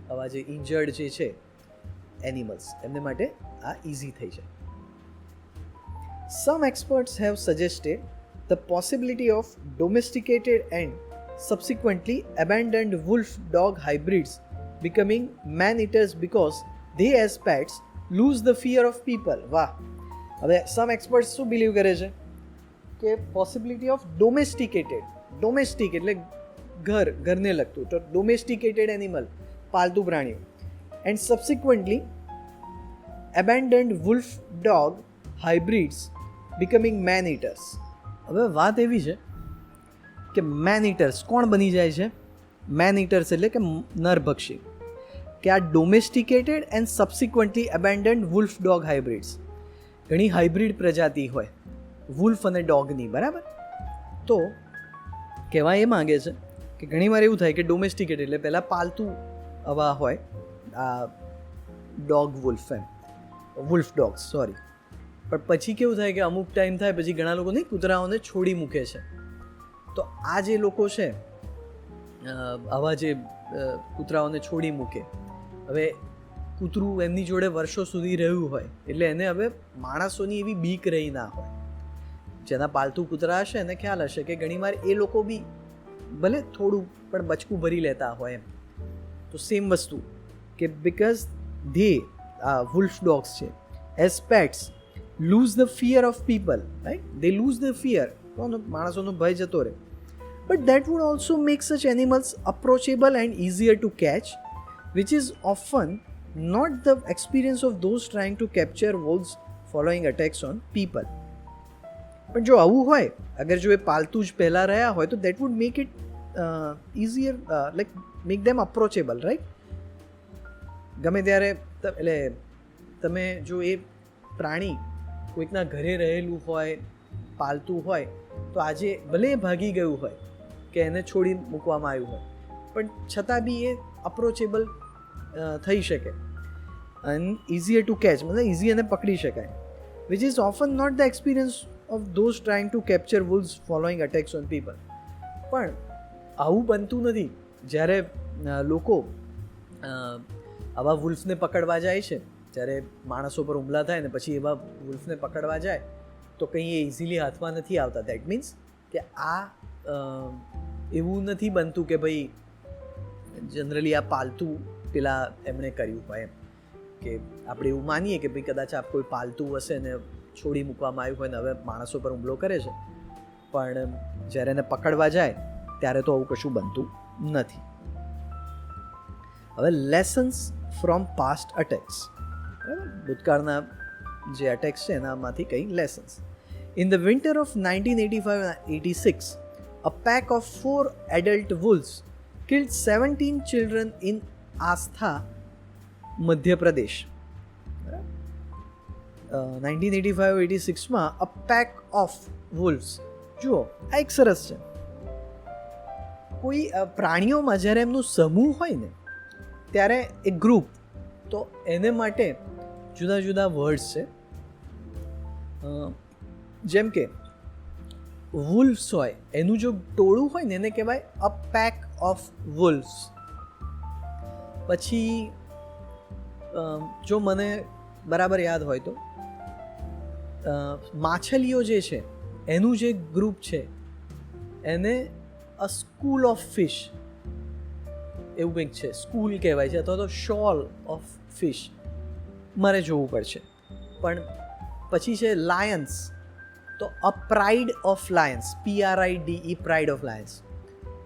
આવા જે ઇન્જર્ડ જે છે એનિમલ્સ, એમને માટે આ ઇઝી થઈ જાય. Some experts have suggested the possibility of domesticated and subsequently abandoned wolf-dog hybrids becoming man-eaters because they as pets lose the fear of people. વાહ. હવે સમ એક્સપર્ટ્સ શું બિલીવ કરે છે કે પોસિબિલિટી ઓફ ડોમેસ્ટિક એટલે ઘરને લગતું, તો ડોમેસ્ટિકેટેડ એનિમલ, પાલતુ પ્રાણીઓ, and સબસિક્વન્ટલી abandoned wolf dog hybrids becoming man eaters. હવે વાત એવી છે કે મેન ઈટર્સ કોણ બની જાય છે? મેન ઈટર્સ એટલે કે નરભક્ષી, કે આ ડોમેસ્ટિકેટેડ એન્ડ સબસિક્વન્ટલી અબેન્ડન્ડ વુલ્ફ ડોગ હાઇબ્રિડ્સ. ઘણી હાઇબ્રિડ પ્રજાતિ હોય વુલ્ફ અને ડોગની, બરાબર? તો કહેવા એ માગે છે કે ઘણીવાર એવું થાય કે ડોમેસ્ટિકેટેડ એટલે પહેલાં પાલતુ આવા હોય આ dog wolf, wolf dogs, sorry. પણ પછી કેવું થાય કે અમુક ટાઈમ થાય પછી ઘણા લોકો નહીં કૂતરાઓને છોડી મૂકે છે. તો આ જે લોકો છે આવા જે કૂતરાઓને છોડી મૂકે, હવે કૂતરું એમની જોડે વર્ષો સુધી રહ્યું હોય એટલે એને હવે માણસોની એવી બીક રહી ના હોય. જેના પાલતુ કૂતરા હશે એને ખ્યાલ હશે કે ઘણીવાર એ લોકો બી ભલે થોડું પણ બચકું ભરી લેતા હોય એમ. તો સેમ વસ્તુ કે બિકોઝ ધે wolf dogs છે as pets lose the fear of people, right? They lose the fear, માણસોનો ભય જતો રહે. But that would also make such animals approachable and easier to catch, which is often not the experience of those trying to capture wolves following attacks on people. પણ જો આવું હોય, અગર જો એ પાલતુ જ પહેલાં રહ્યા હોય તો that would make it easier, like make them approachable, right? ગમે ત્યારે એટલે તમે જો એ પ્રાણી કોઈકના ઘરે રહેલું હોય, પાલતું હોય, તો આજે ભલે એ ભાગી ગયું હોય કે એને છોડી મૂકવામાં આવ્યું હોય, પણ છતાં બી એ અપ્રોચેબલ થઈ શકે અને ઇઝીયર ટુ કેચ, મતલબ ઇઝી એને પકડી શકાય, which is often not the experience of those trying to capture wolves following attacks on people. પણ આવું બનતું નથી જ્યારે લોકો આવા વુલ્ફને પકડવા જાય છે, જ્યારે માણસો પર હુમલા થાય ને પછી એવા વુલ્ફને પકડવા જાય તો કંઈ એ ઇઝીલી હાથમાં નથી આવતા. દેટ મીન્સ કે આ એવું નથી બનતું કે ભાઈ જનરલી આ પાલતું પેલા એમણે કર્યું હોય એમ, કે આપણે એવું માનીએ કે ભાઈ કદાચ આ કોઈ પાલતું હશે ને છોડી મૂકવામાં આવ્યું હોય ને હવે માણસો પર હુમલો કરે છે, પણ જ્યારે એને પકડવા જાય ત્યારે તો આવું કશું બનતું નથી. હવે લેસન્સ ફ્રોમ પાસ્ટ અટેક્સ, બરાબર, ભૂતકાળના જે અટેક્સ છે એનામાંથી કંઈ lessons. In the winter of 1985-86 a pack of 4 adult wolves killed 17 children in Astha, Madhya Pradesh. 1985-86માં a pack of wolves. જુઓ, આ એક સરસ છે. કોઈ પ્રાણીઓમાં જ્યારે એમનું સમૂહ હોય ને ત્યારે એક ગ્રુપ, તો એને માટે જુદા જુદા વર્ડ્સ છે. જેમ કે વુલ્ફ્સ હોય એનું જો ટોળું હોય ને એને કહેવાય અ પેક ઓફ વુલ્ફ્સ. પછી જો મને બરાબર યાદ હોય તો માછલીઓ જે છે એનું જે ગ્રુપ છે એને અ સ્કૂલ ઓફ ફિશ એવું કંઈક છે, સ્કૂલ કહેવાય છે, અથવા તો શોલ ઓફ ફિશ, મારે જોવું પડશે. પણ પછી છે લાયન્સ, તો a pride of lions, PRIDE, pride of lions.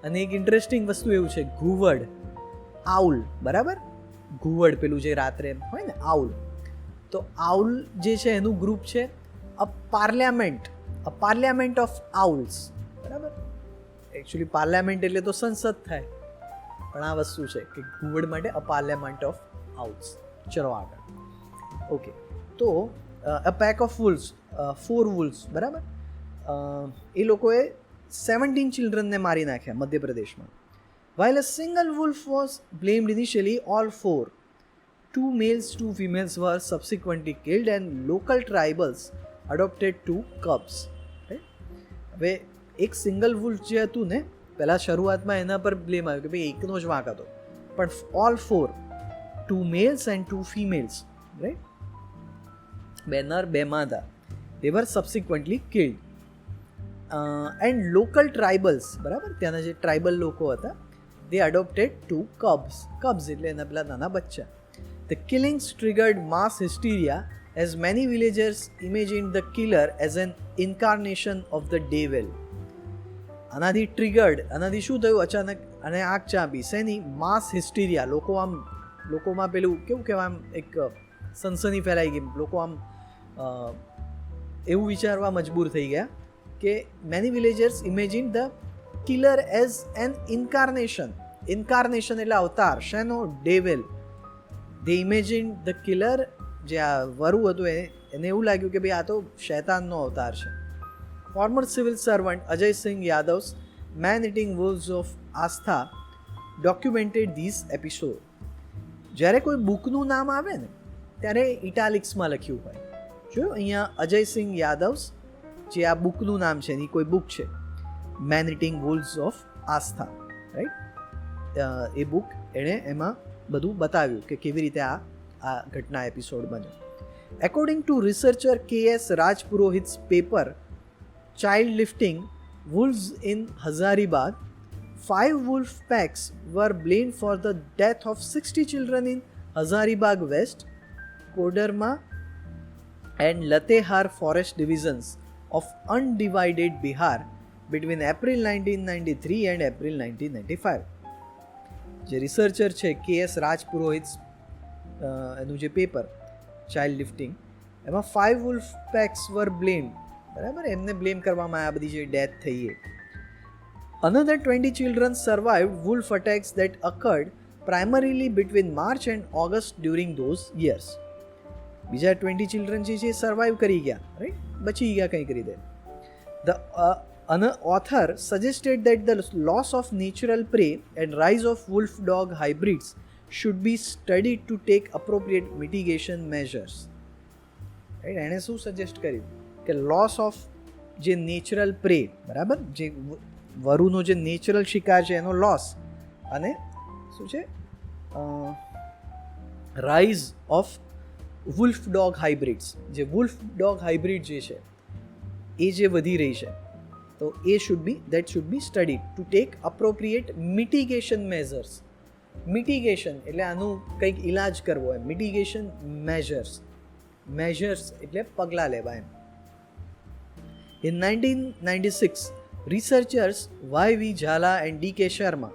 અને એક ઇન્ટરેસ્ટિંગ વસ્તુ એવું છે ઘુવડ, આઉલ, બરાબર, ઘુવડ પેલું જે રાત્રે હોય ને આઉલ, તો આઉલ જે છે એનું ગ્રુપ છે અ પાર્લિયામેન્ટ ઓફ આઉલ્સ, બરાબર. એકચ્યુઅલી પાર્લિયામેન્ટ એટલે તો સંસદ થાય, પણ આ વસ્તુ છે કે ઘુવડ માટે અ પાર્લિયામેન્ટ ઓફ આઉલ્સ. ચલો આગળ. ઓકે, તો અ પેક ઓફ વુલ્વ્સ, 4 વુલ્વ્સ, બરાબર, એ લોકોએ 17 ચિલ્ડ્રનને મારી નાખ્યા મધ્યપ્રદેશમાં. While a single wolf was blamed initially, all 4, 2 males, 2 females were subsequently killed and local tribals adopted 2 cubs. હવે એક સિંગલ વુલ્ફ જે હતું ને પહેલાં શરૂઆતમાં એના પર બ્લેમ આવ્યો કે ભાઈ એકનો જ વાંક હતો, પણ all 4, 2 males and 2 females, right, 2 નર 2 માદા, they were subsequently killed. And local tribals, બરાબર, ત્યાંના જે ટ્રાઇબલ લોકો હતા, they adopted 2 cubs એટલે એના પેલા નાના બચ્ચા. The killings triggered mass hysteria as many villagers imagined the killer as an incarnation of the devil. આનાથી શું થયું અચાનક અને આગ ચાંપી શેની માસ હિસ્ટીરિયા. લોકોમાં પેલું કેવું કહેવાય આમ એક સનસની ફેલાઈ ગઈ. લોકો આમ એવું વિચારવા મજબૂર થઈ ગયા કે many villagers imagine the killer as an incarnation એટલે અવતાર શેનો devil. They imagine the killer જે આ વરુ હતું એને એવું લાગ્યું કે ભાઈ આ તો શૈતાનનો અવતાર છે. Former civil servant Ajay Singh Yadav's man eating wolves of Aastha documented this episode. જ્યારે કોઈ બુકનું નામ આવે ને ત્યારે ઇટાલિક્સમાં લખ્યું હોય. જોયું અહીંયા અજયસિંહ યાદવ્સ જે આ બુકનું નામ છે એની કોઈ બુક છે man eating wolves of Aastha, right. એ બુક એણે એમાં બધું બતાવ્યું કે કેવી રીતે આ ઘટના એપિસોડ બન્યો. According to researcher KS Rajpurohit's paper child lifting wolves in Hazaribagh, 5 wolf packs were blamed for the death of 60 children in Hazaribagh West, Koderma and Latehar forest divisions of undivided Bihar between April 1993 and April 1995. જે researcher છે KS Rajpurohit એનું જે paper child lifting એમાં 5 wolf packs were blamed, બરાબર, એમને blame કરવામાં આવ્યા બધી જે ડેથ થઈ એ. Another 20 children survived wolf attacks that occurred primarily between March and August during those years. બીજા 20 children જે છે સર્વાઈવ કરી ગયા, રાઈટ, બચી ગયા કંઈક રીતે. The author suggested that the loss of natural prey and rise of wolf dog hybrids should be studied to take appropriate mitigation measures. Right, એણે શું સજેસ્ટ કર્યું કે લોસ ઓફ જે નેચરલ પ્રે, બરાબર, જે વરુનો જે નેચરલ શિકાર છે એનો લોસ, અને શું છે રાઇઝ ઓફ વુલ્ફ ડોગ હાઇબ્રિડ્સ. જે વુલ્ફ ડોગ હાઇબ્રિડ જે છે એ જે વધી રહી છે તો એ should be studied to take appropriate mitigation measures. Mitigation એટલે આનું કંઈક ઇલાજ કરવો એમ. મિટિગેશન મેઝર્સ એટલે પગલાં લેવા એમ. In 1996, researchers Y.V. Jhala and D.K. Sharma,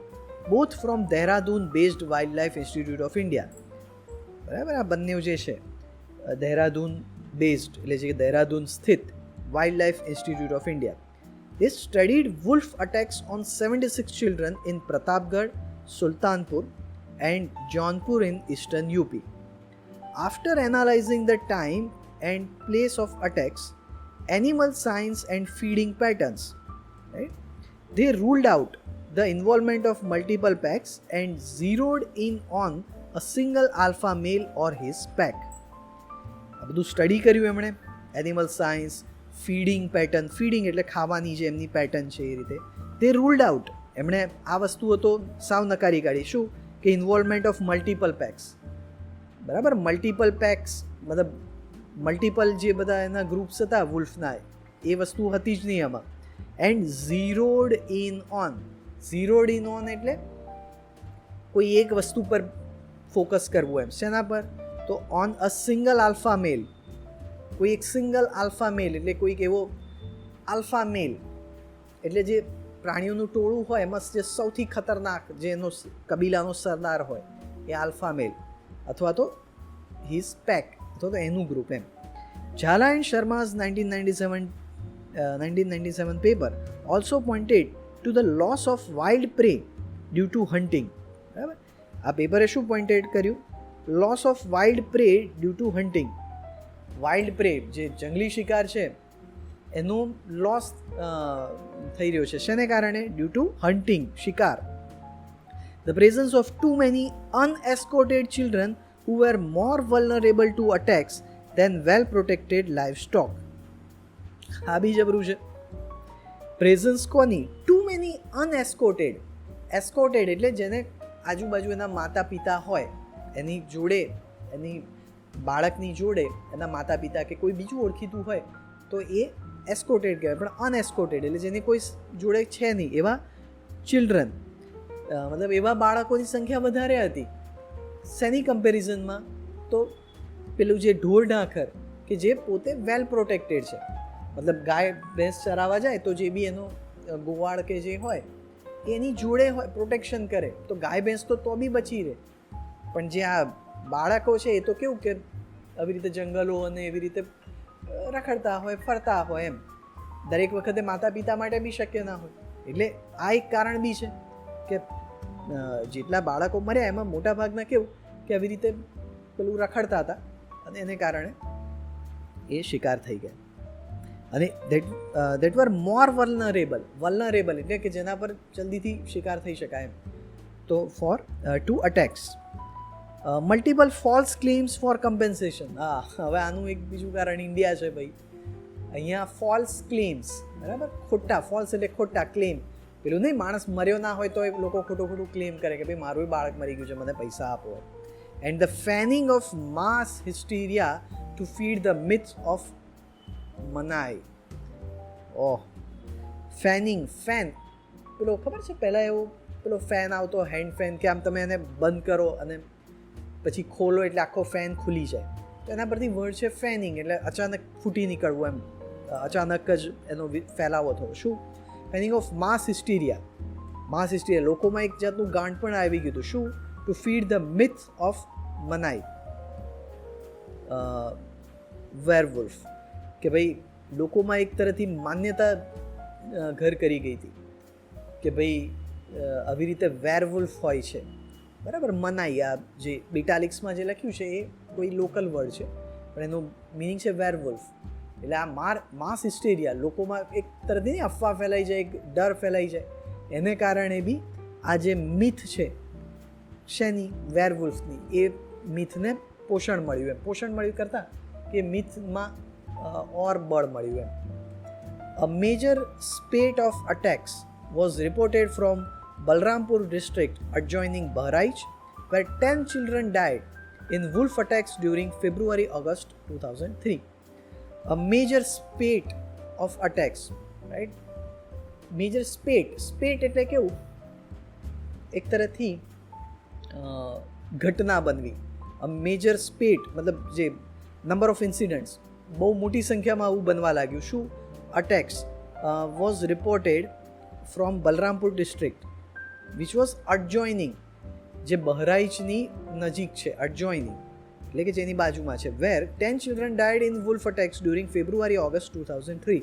both from Dehradun-based Wildlife Institute of India, બરાબર, આ બંને જે છે દહેરાદૂન બેઝડ એટલે જે દહેરાદૂન સ્થિત wildlife institute of India, they studied wolf attacks on 76 children in Pratapgarh, Sultanpur and Jaunpur in eastern UP. After analyzing the time and place of attacks, animal signs and feeding patterns, right, they ruled out the involvement of multiple packs and zeroed in on a single alpha male or his pack. આ બધું study કર્યું એમણે. Animal science, feeding pattern, feeding એટલે ખાવાની જે એમની pattern છે એ રીતે. તે રૂલ્ડ આઉટ, એમણે આ વસ્તુઓ તો સાવ નકારી કાઢી. શું કે ઇન્વોલ્વમેન્ટ ઓફ મલ્ટિપલ પેક્સ, બરાબર, મલ્ટિપલ પેક્સ મતલબ મલ્ટિપલ જે બધા એના ગ્રુપ્સ હતા વુલ્ફના એ વસ્તુ હતી જ નહીં આમાં. એન્ડ ઝીરોડ ઇન ઓન એટલે કોઈ એક વસ્તુ પર ફોકસ કરવું એમ. શેના પર? તો ઓન અ સિંગલ આલ્ફા મેલ. કોઈ એક સિંગલ આલ્ફા મેલ એટલે કોઈક એવો આલ્ફા મેલ એટલે જે પ્રાણીઓનું ટોળું હોય એમાં જે સૌથી ખતરનાક જે એનો કબીલાનો સરદાર હોય એ આલ્ફા મેલ અથવા તો હિઝ પેક અથવા તો એનું ગ્રુપ એમ. Jhala and Sharma's 1997 paper also pointed to the loss of wild prey due to hunting. બરાબર, આ પેપરે શું પોઇન્ટેડ કર્યું? Loss of wild prey due to hunting. Wild prey જે જંગલી શિકાર છે એનો લોસ થઈ રહ્યો છે. શેને કારણે? ડ્યુ ટુ હન્ટિંગ, શિકાર. The presence of too many unescorted children who were more vulnerable to attacks than well-protected livestock. આ બી જબરું છે. પ્રેઝન્સ કોની? Too many અનએસ્કોટેડ. એસ્કોટેડ એટલે જેને આજુબાજુ એના માતા પિતા હોય એની જોડે, એની બાળકની જોડે એના માતા પિતા કે કોઈ બીજું ઓળખીતું હોય તો એ એસ્કોટેડ કહેવાય. પણ અનએસ્કોટેડ એટલે જેની કોઈ જોડે છે નહીં એવા ચિલ્ડ્રન, મતલબ એવા બાળકોની સંખ્યા વધારે હતી. શેની કમ્પેરિઝનમાં? તો પેલું જે ઢોર ઢાંખર કે જે પોતે વેલ પ્રોટેક્ટેડ છે, મતલબ ગાય ભેંસ ચરાવવા જાય તો જે બી એનો ગોવાળ કે જે હોય એની જોડે હોય, પ્રોટેક્શન કરે, તો ગાય ભેંસ તો બી બચી રહે. પણ જે આ બાળકો છે એ તો કેવું કે આવી રીતે જંગલો અને એવી રીતે રખડતા હોય, ફરતા હોય, એમ દરેક વખતે માતા પિતા માટે બી શક્ય ના હોય. એટલે આ એક કારણ બી છે કે જેટલા બાળકો મર્યા એમાં મોટા ભાગના કેવું કે આવી રીતે પેલું રખડતા હતા અને એને કારણે એ શિકાર થઈ ગયા. અને દેટ વર મોર વલ્નરેબલ એટલે કે જેના પર જલ્દીથી શિકાર થઈ શકાય એમ. તો for two attacks, multiple false claims for compensation. હવે આનું એક બીજું કારણ ઇન્ડિયા છે ભાઈ. અહીંયા ફોલ્સ ક્લેમ્સ, બરાબર, ખોટા, ફોલ્સ એટલે ખોટા, ક્લેમ પેલું નહીં, માણસ મર્યો ના હોય તો એ લોકો ખોટું ક્લેમ કરે કે ભાઈ મારું બાળક મરી ગયું છે, મને પૈસા આપો. And the fanning of mass hysteria to feed the myths of મનાઈ. ફેન પેલો ખબર છે પહેલાં એવો પેલો ફેન આવતો, હેન્ડ ફેન, કે આમ તમે એને બંધ કરો અને પછી ખોલો એટલે આખો ફેન ખુલી જાય. તો એના પરથી વર્ડ છે ફેનિંગ, એટલે અચાનક ફૂટી નીકળવું એમ, અચાનક જ એનો ફેલાવો થયો. શું? ફેનિંગ ઓફ માસ હિસ્ટીરિયા, લોકોમાં એક જાતનું ગાંઠ પણ આવી ગયું હતું. શું? Two feed the myth of મનાઈ, વેરવુલ્ફ, કે ભાઈ લોકોમાં એક તરફથી માન્યતા ઘર કરી ગઈ હતી કે ભાઈ આવી રીતે વેરવુલ્ફ હોય છે, બરાબર. મનાઈ, આ જે ઇટાલિક્સમાં જે લખ્યું છે એ કોઈ લોકલ વર્ડ છે પણ એનું મિનિંગ છે વેરવુલ્ફ. એટલે આ માસ હિસ્ટેરિયા, લોકોમાં એક તરફથી અફવા ફેલાઈ જાય, એક ડર ફેલાઈ જાય, એને કારણે બી આ જે મિથ છે શેની, વેરવુલ્ફની, એ મિથને પોષણ મળ્યું કરતાં કે મિથમાં ઓર બળ મળ્યું એમ. A major spate of attacks was reported from Balrampur district adjoining Bahraich, where 10 children died in wolf attacks during February-August 2003. A major spate of attacks, right? Major spate એટલે કેવું, એક તરફથી ઘટના બનવી. A major spate મતલબ જે number of incidents, બહુ મોટી સંખ્યામાં આવું બનવા લાગ્યું. શું? attacks was reported from Balrampur district which was adjoining, જે બહરાઈચની નજીક છે, adjoining એટલે કે જેની બાજુમાં છે, where 10 children died in wolf attacks during February-August 2003.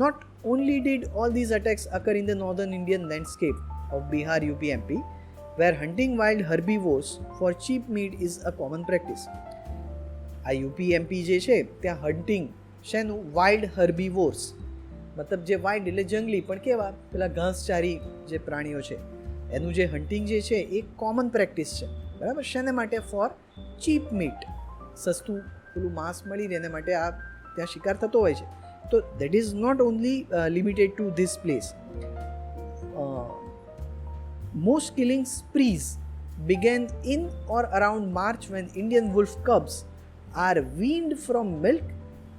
Not only did all these attacks occur in the northern Indian landscape of Bihar, UP, MP, where hunting wild herbivores for cheap meat is a common practice. આ UP MP જે છે ત્યાં hunting શેનું, wild હર્બીવોર્સ, મતલબ જે wild એટલે જંગલી પણ કેવા પેલા ઘાસચારી જે પ્રાણીઓ છે એનું જે હન્ટિંગ જે છે એ કોમન પ્રેક્ટિસ છે, બરાબર. શેને માટે? ફોર ચીપ મીટ, સસ્તું પેલું માંસ મળી રહે એના માટે આ ત્યાં શિકાર થતો હોય છે. તો that is not only limited to this place. Most killing sprees began in or around March when Indian wolf cubs are weaned from milk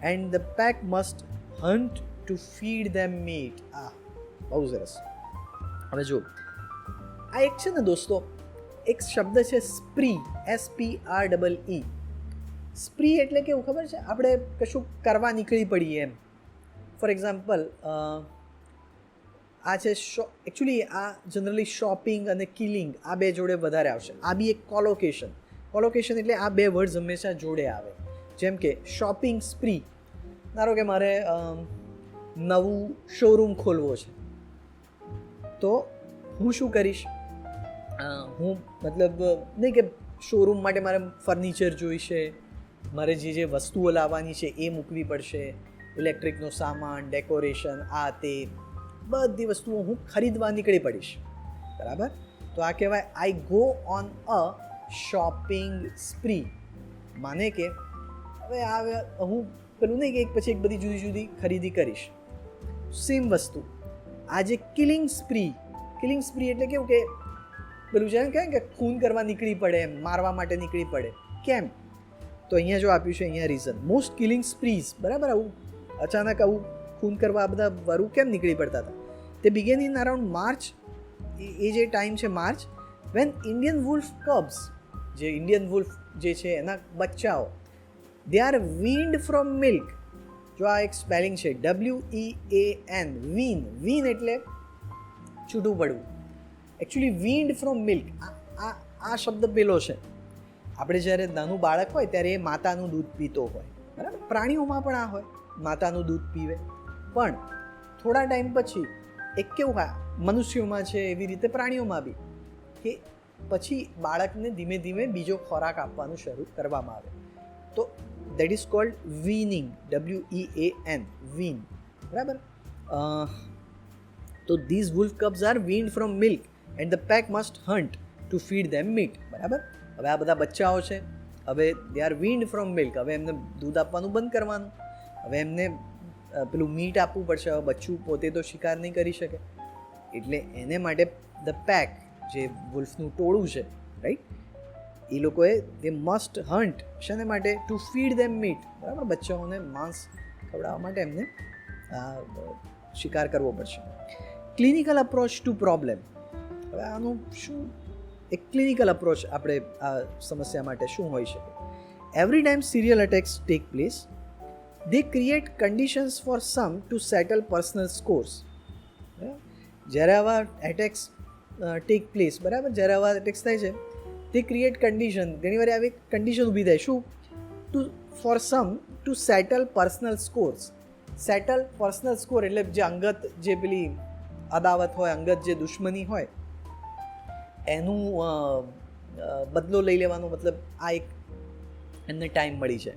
and the pack must hunt to feed them meat. બહુ સરસ. હવે જો આ એક છે ને દોસ્તો, એક શબ્દ છે સ્પ્રી, SPREE. સ્પ્રી એટલે કેવું ખબર છે, આપણે કશું કરવા નીકળી પડીએ એમ. ફોર એક્ઝામ્પલ આ છે એકચ્યુઅલી આ જનરલી શોપિંગ અને કિલિંગ આ બે જોડે વધારે આવશે. આ બી એક કોલોકેશન એટલે આ બે વર્ડ્સ હંમેશા જોડે આવે. જેમ કે શોપિંગ સ્પ્રી, ધારો કે મારે નવું શોરૂમ ખોલવો છે તો હું શું કરીશ, હું મતલબ નહીં કે શોરૂમ માટે મારે ફર્નિચર જોઈશે, મારે જે વસ્તુઓ લાવવાની છે એ મૂકવી પડશે, ઇલેક્ટ્રિકનો સામાન, ડેકોરેશન, આ તે બધી વસ્તુઓ હું ખરીદવા નીકળી પડીશ, બરાબર. તો આ કહેવાય I go on a shopping spree. માને કે હવે હું પેલું નહીં કે એક પછી એક બધી જુદી જુદી ખરીદી કરીશ. સેમ વસ્તુ આ જે કિલિંગ સ્પ્રી એટલે કેવું કે પેલું છે ને કે ખૂન કરવા નીકળી પડે, એમ મારવા માટે નીકળી પડે. કેમ? તો અહીંયા જો આપ્યું છે અહીંયા રીઝન, મોસ્ટ કિલિંગ સ્પ્રીઝ, બરાબર. આવું અચાનક આવું ખૂન કરવા આ બધા વરુ કેમ નીકળી પડતા હતા? તે બિગેન ઇન અરાઉન્ડ માર્ચ, એ જે ટાઈમ છે March, when Indian wolf cubs, જે ઇન્ડિયન વુલ્ફ જે છે એના બચ્ચાઓ, they are weaned from milk. જો આ એક સ્પેલિંગ છે WEAN, વીન એટલે છૂટું પડવું. એકચ્યુઅલી વીન્ડ ફ્રોમ મિલ્ક આ શબ્દ પેલો છે. આપણે જ્યારે નાનું બાળક હોય ત્યારે એ માતાનું દૂધ પીતો હોય, બરાબર. પ્રાણીઓમાં પણ આ હોય, માતાનું દૂધ પીવે. પણ થોડા ટાઈમ પછી એક કેવું હા મનુષ્યોમાં છે એવી રીતે પ્રાણીઓમાં બી કે પછી બાળકને ધીમે ધીમે બીજો ખોરાક આપવાનું શરૂ કરવામાં આવે. તો that is called weaning, WEAN, wean, બરાબર. તો these wolf cubs are weaned from milk and the pack must hunt to feed them meat, બરાબર. હવે આ બધા બચ્ચાઓ છે, હવે they are weaned from milk, હવે એમને દૂધ આપવાનું બંધ કરવાનું, હવે એમને પેલું મીટ આપવું પડશે. હવે બચ્ચું પોતે તો શિકાર નહીં કરી શકે, એટલે એને માટે ધ પેક, જે વુલ્ફનું ટોળું છે, રાઈટ, એ લોકોએ દે મસ્ટ હન્ટ, શેને માટે? ટુ ફીડ ધેમ મીટ, બરાબર. બચ્ચાઓને માંસ ખવડાવવા માટે એમને શિકાર કરવો પડશે. Clinical approach to problem. હવે આનું શું એક ક્લિનિકલ અપ્રોચ આપણે આ સમસ્યા માટે શું હોઈ શકે? Every time serial attacks take place, they create conditions for some to settle personal scores. જ્યારે આવા એટેક્સ ટેક પ્લેસ, બરાબર, જ્યારે આવા એટેક્સ થાય છે તે ક્રિએટ કન્ડિશન, ઘણીવાર આવી કન્ડિશન ઊભી થાય. શું? For some two settle personal scores. Settle personal score એટલે જે અંગત, જે પેલી અદાવત હોય, અંગત જે દુશ્મની હોય એનું બદલો લઈ લેવાનો, મતલબ આ એક એમને ટાઈમ મળી છે.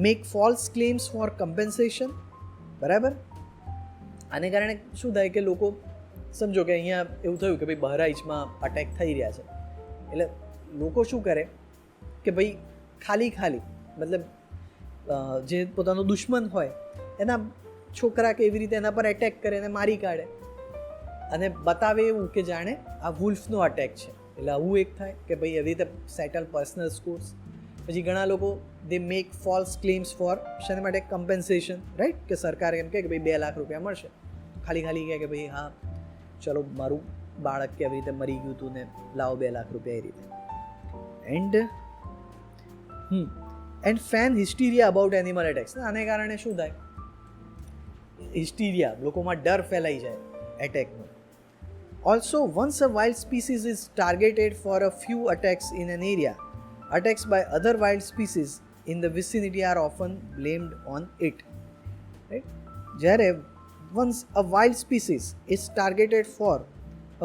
Make false claims for compensation, બરાબર. આને કારણે શું થાય કે લોકો સમજો કે અહીંયા એવું થયું કે ભાઈ બહરાઈચમાં અટેક થઈ રહ્યા છે, એટલે લોકો શું કરે કે ભાઈ ખાલી મતલબ જે પોતાનો દુશ્મન હોય એના છોકરા કે એવી રીતે એના પર એટેક કરે, એને મારી કાઢે અને બતાવે એવું કે જાણે આ વુલ્ફનો અટેક છે. એટલે આવું એક થાય કે ભાઈ એવી રીતે સેટલ પર્સનલ સ્કોર્સ. પછી ઘણા લોકો they make false claims for શેના માટે? કમ્પેન્સેશન, રાઈટ, કે સરકાર એમ કહે કે ભાઈ 2 લાખ રૂપિયા મળશે, ખાલી કહે કે ભાઈ હા ચલો મારું બાળક કે આવી રીતે મરી ગયું હતું ને લાવો 2 લાખ રૂપિયા, એ રીતે. And fan hysteria about animal attacks. આને કારણે શું થાય? હિસ્ટીરિયા, લોકોમાં ડર ફેલાઈ જાય એટેકનો. Also once a wild species is targeted for a few attacks in an area, attacks by other wild species in the vicinity are often blamed on it. Right? જ્યારે once a wild species is targeted for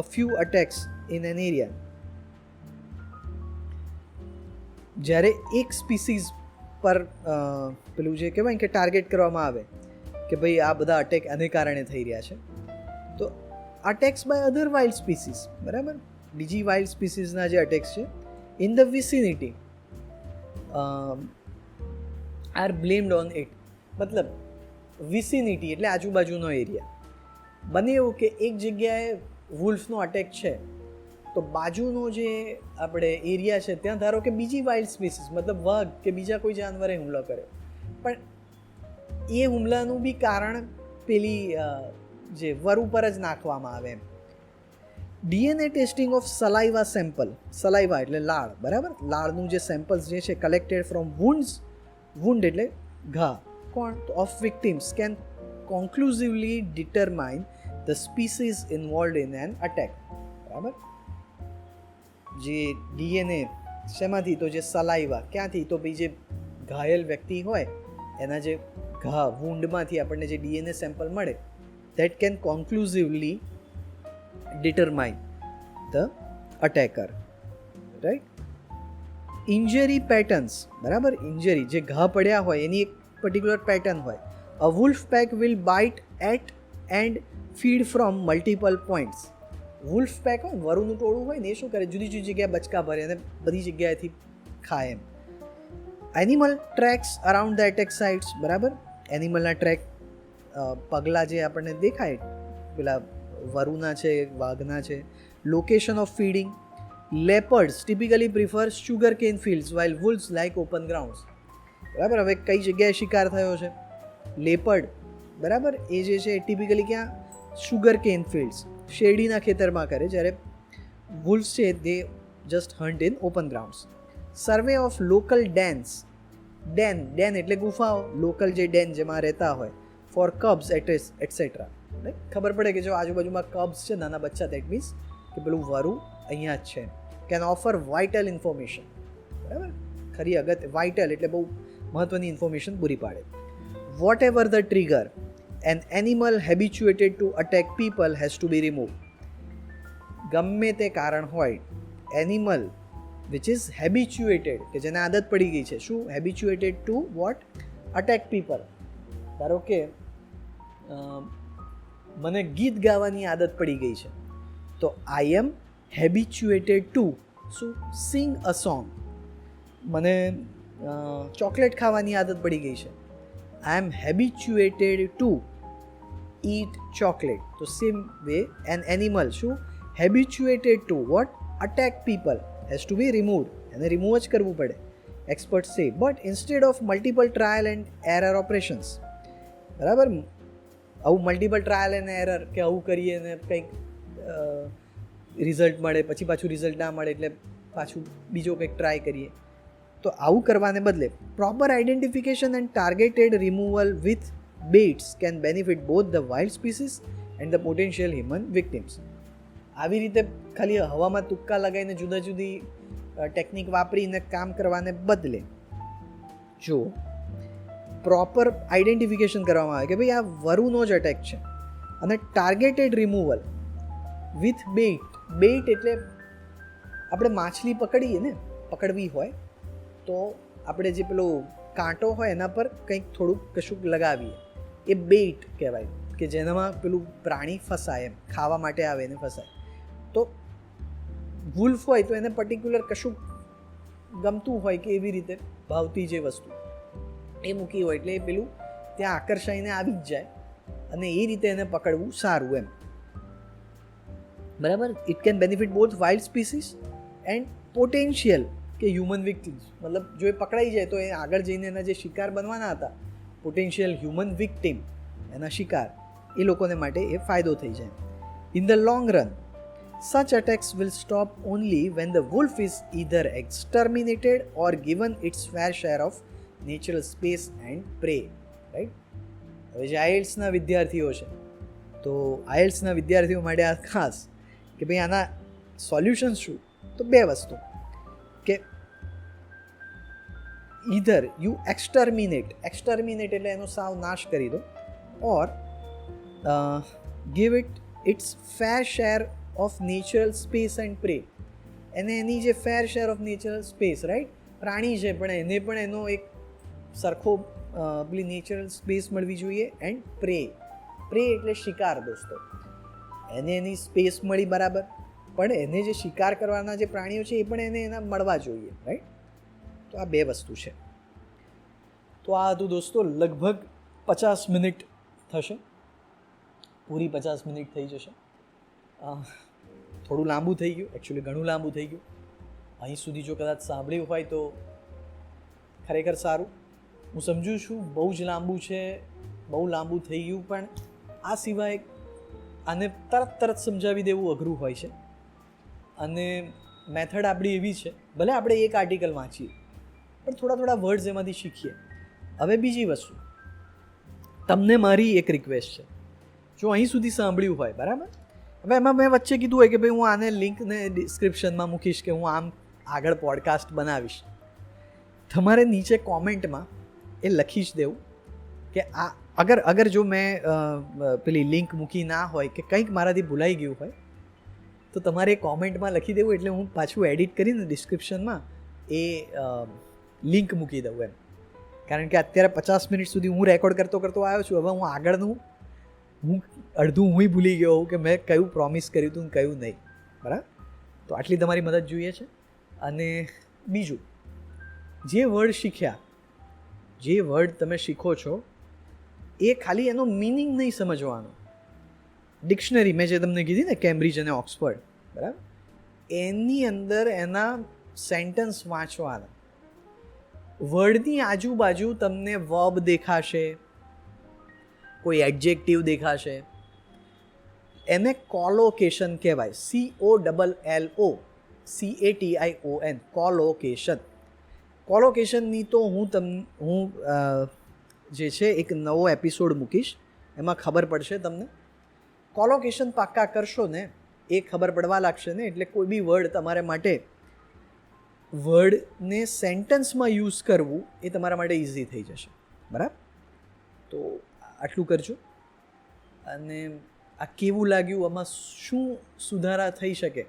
a few attacks in an area, જ્યારે એક species પર પેલું જે કહેવાય કે target કરવામાં આવે કે ભાઈ આ બધા અટેક આને કારણે થઈ રહ્યા છે, તો attacks by other wild species, બરાબર, બીજી વાઇલ્ડ સ્પીસીસના જે અટેક્સ છે in the vicinity are blamed on it. મતલબ વિસિનિટી એટલે આજુબાજુનો એરિયા. બને એવું કે એક જગ્યાએ વુલ્ફનો અટેક છે તો બાજુનો જે આપણે એરિયા છે ત્યાં ધારો કે બીજી વાઇલ્ડ સ્પીસીસ, મતલબ વાઘ કે બીજા કોઈ જાનવરે હુમલો કર્યો, પણ એ હુમલાનું બી કારણ પેલી જે વર ઉપર જ નાખવામાં આવે એમ. DNA testing of saliva sample, saliva એટલે લાળ, બરાબર, લાળનું જે સેમ્પલ્સ જે છે કલેક્ટેડ ફ્રોમ વુન્ડ એટલે ઘા, કોણ? Of victims can conclusively determine the species involved in an attack, બરાબર. જે DNA શેમાંથી? તો જે સલાઇવા, ક્યાંથી? તો ભાઈ જે ઘાયલ વ્યક્તિ હોય એના જે ઘા, વુન્ડમાંથી આપણને જે DNA સેમ્પલ મળે, that can conclusively determine the attacker, right? Injury patterns, બરાબર, ઇન્જરી જે ઘા પડ્યા હોય એની એક પર્ટિક્યુલર પેટર્ન હોય. A wolf pack will bite at and feed from multiple points. Wolf pack હોય, વરુનું ટોળું હોય ને, એ શું કરે? જુદી જુદી જગ્યાએ બચકા ભરે અને બધી જગ્યાએથી ખાય એમ. Animal tracks around the attack sites, બરાબર, એનિમલના ટ્રેક, પગલા જે આપણને દેખાય પેલા વરુના છે, વાઘના છે. Location of feeding, leopards typically prefer sugar cane fields while wolves like open grounds, બરાબર. હવે કઈ જગ્યાએ શિકાર થયો છે? લેપર્ડ, બરાબર, એ જે છે ટિપિકલી ક્યાં? શુગર કેન ફિલ્ડ્સ, શેરડીના ખેતરમાં કરે, જ્યારે વુલ્વ્સ છે they just hunt in open grounds. Survey of local dens, den એટલે ગુફાઓ, લોકલ જે ડેન જેમાં રહેતા હોય, ફોર કબ્સ એટસેટ્રા. ખબર પડે કે જો આજુબાજુમાં કબ્સ છે, નાના બચ્ચા, દેટ મીન્સ કે પેલું વરુ અહીંયા જ છે. કેન ઓફર વાઇટલ ઇન્ફોર્મેશન, બરાબર, ખરી અગત્ય, વાઇટલ એટલે બહુ મહત્ત્વની ઇન્ફોર્મેશન પૂરી પાડે. Whatever the trigger, an animal habituated to attack people has to be remove. ગમે તે કારણ હોય, એનિમલ વિચ ઇઝ હેબિચ્યુએટેડ, કે જેને આદત પડી ગઈ છે, શું habituated to what, attack people. ધારો કે મને ગીત ગાવાની આદત પડી ગઈ છે, તો આઈ એમ હેબિચ્યુએટેડ ટુ શું, સિંગ અ સોંગ. મને ચોકલેટ ખાવાની આદત પડી ગઈ છે, I am habituated to eat chocolate. તો સેમ વે એન એનિમલ શું, habituated to what, attack people, has to be removed. એને રિમૂવ જ કરવું પડે, expert say. But instead of multiple trial and error operations, બરાબર, આવું મલ્ટિપલ ટ્રાયલ એન્ડ એરર, કે આવું કરીએ ને કંઈક રિઝલ્ટ મળે, પછી પાછું રિઝલ્ટ ના મળે એટલે પાછું બીજો કંઈક ટ્રાય કરીએ, તો આવું કરવાને બદલે proper identification and targeted removal with bets can benefit both the wild species and the potential human victims. આવી રીતે ખાલી હવામાં તુક્કા લગાવીને જુદા જુદી ટેકનિક વાપરીને કામ કરવાને બદલે જો પ્રોપર આઇડેન્ટિફિકેશન કરવામાં આવે કે ભાઈ આ વરુનો જ અટેક છે, અને ટાર્ગેટેડ રિમૂવલ વિથ બેટ એટલે આપણે માછલી પકડીએ ને, પકડવી હોય તો આપણે જે પેલો કાંટો હોય એના પર કંઈક થોડુંક કશુંક લગાવીએ, એ બેટ કહેવાય, કે જેનામાં પેલું પ્રાણી ફસાય, એમ ખાવા માટે આવે એને ફસાય. તો વુલ્ફ હોય તો એને પર્ટિક્યુલર કશું ગમતું હોય કે એવી રીતે ભાવતી જે વસ્તુ એ મૂકી હોય એટલે એ પેલું ત્યાં આકર્ષાઈને આવી જ જાય, અને એ રીતે એને પકડવું સારું એમ, બરાબર. It can benefit both wild species and potential કે હ્યુમન વિક્ટિમ્સ. મતલબ જો એ પકડાઈ જાય તો એ આગળ જઈને એના જે શિકાર બનવાના હતા, પોટેન્શિયલ હ્યુમન વિક્ટિમ, એના શિકાર, એ લોકોને માટે એ ફાયદો થઈ જાય. In the long run, such attacks will stop only when the wolf is either exterminated or given its fair share of natural space and prey, right? હવે જે આઈએલ્સના વિદ્યાર્થીઓ છે, તો આઈએલ્સના વિદ્યાર્થીઓ માટે આ ખાસ કે ભાઈ આના સોલ્યુશન શું, તો બે વસ્તુ, કે ઈધર યુ એક્સટર્મિનેટ એટલે એનો સાવ નાશ કરી દો, or give its fair share of natural space and prey. એને એની જે fair share of natural space, right, પ્રાણી છે પણ એને પણ એનો એક સરખો પેલી નેચરલ સ્પેસ મળવી જોઈએ, એન્ડ પ્રે એટલે શિકાર દોસ્તો, એને એની સ્પેસ મળી બરાબર, પણ એને જે શિકાર કરવાના જે પ્રાણીઓ છે એ પણ એને એના મળવા જોઈએ, રાઈટ. તો આ બે વસ્તુ છે. તો આ હતું દોસ્તો, લગભગ 50 મિનિટ થશે, પૂરી 50 મિનિટ થઈ જશે. થોડું લાંબુ થઈ ગયું, એકચ્યુઅલી ઘણું લાંબુ થઈ ગયું. અહીં સુધી જો કદાચ સાંભળ્યું હોય તો ખરેખર સારું. હું સમજુ છું બહુ જ લાંબુ છે, બહુ લાંબુ થઈ ગયું, પણ આ સિવાય આને તરત સમજાવી દેવું અઘરું હોય છે. અને મેથડ આપણી એવી છે, ભલે આપણે એક આર્ટિકલ વાંચીએ પણ થોડા વર્ડ્સ એમાંથી શીખીએ. હવે બીજી વસ્તુ, તમને મારી એક રિક્વેસ્ટ છે, જો અહીં સુધી સાંભળ્યું હોય બરાબર, હવે એમાં મેં વચ્ચે કીધું હોય કે ભાઈ હું આને લિંકને ડિસ્ક્રિપ્શનમાં મૂકીશ કે હું આમ આગળ પોડકાસ્ટ બનાવીશ. તમારે નીચે કોમેન્ટમાં એ લખી જ દેવું કે આ અગર જો મેં પેલી લિંક મૂકી ના હોય કે કંઈક મારાથી ભૂલાઈ ગયું હોય તો તમારે કોમેન્ટમાં લખી દેવું, એટલે હું પાછું એડિટ કરીને ડિસ્ક્રિપ્શનમાં એ લિંક મૂકી દઉં એમ. કારણ કે અત્યારે 50 મિનિટ સુધી હું રેકોર્ડ કરતો આવ્યો છું, હવે હું આગળનું અડધું હું ભૂલી ગયો હોઉં કે મેં કયું પ્રોમિસ કર્યું હતું ને કયું નહીં, બરાબર. તો આટલી તમારી મદદ જોઈએ છે. અને બીજું, જે વર્ડ શીખ્યા, જે વર્ડ તમે શીખો છો એ ખાલી એનો મિનિંગ નહીં સમજવાનો. ડિક્શનરી મેં જે તમને કીધી ને, કેમ્બ્રિજ અને ઓક્સફર્ડ, બરાબર, એની અંદર એના સેન્ટન્સ વાંચવાના. વર્ડની આજુબાજુ તમને વર્બ દેખાશે, કોઈ એડજેક્ટિવ દેખાશે, એને કોલોકેશન કહેવાય. COLLOCATION, collocation. કોલોકેશનની તો હું જે છે એક નવો એપિસોડ મૂકીશ, એમાં ખબર પડશે તમને. કોલોકેશન પાક્કા કરશો ને એ ખબર પડવા લાગશે ને, એટલે કોઈ બી વર્ડ તમારે માટે વર્ડને સેન્ટન્સમાં યુઝ કરવું એ તમારા માટે ઇઝી થઈ જશે. બરાબર? તો આટલું કરજો. અને આ કેવું લાગ્યું, આમાં શું સુધારા થઈ શકે,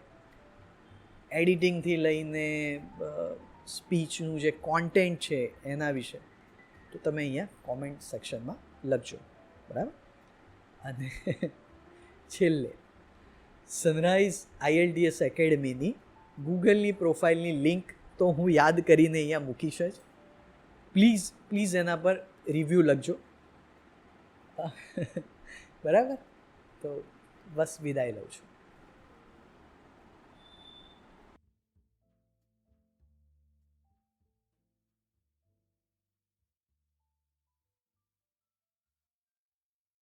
એડિટિંગથી લઈને સ્પીચનું જે કોન્ટેન્ટ છે એના વિશે, તો તમે અહીંયા કોમેન્ટ સેક્શનમાં લખજો. બરાબર? અને છેલ્લે સનરાઈઝ IELTS એકેડમીની ગૂગલની પ્રોફાઇલની લિંક તો હું યાદ કરીને અહીંયા મૂકીશ જ. પ્લીઝ એના પર રિવ્યૂ લખજો. બરાબર? તો બસ વિદાય લઉં છું.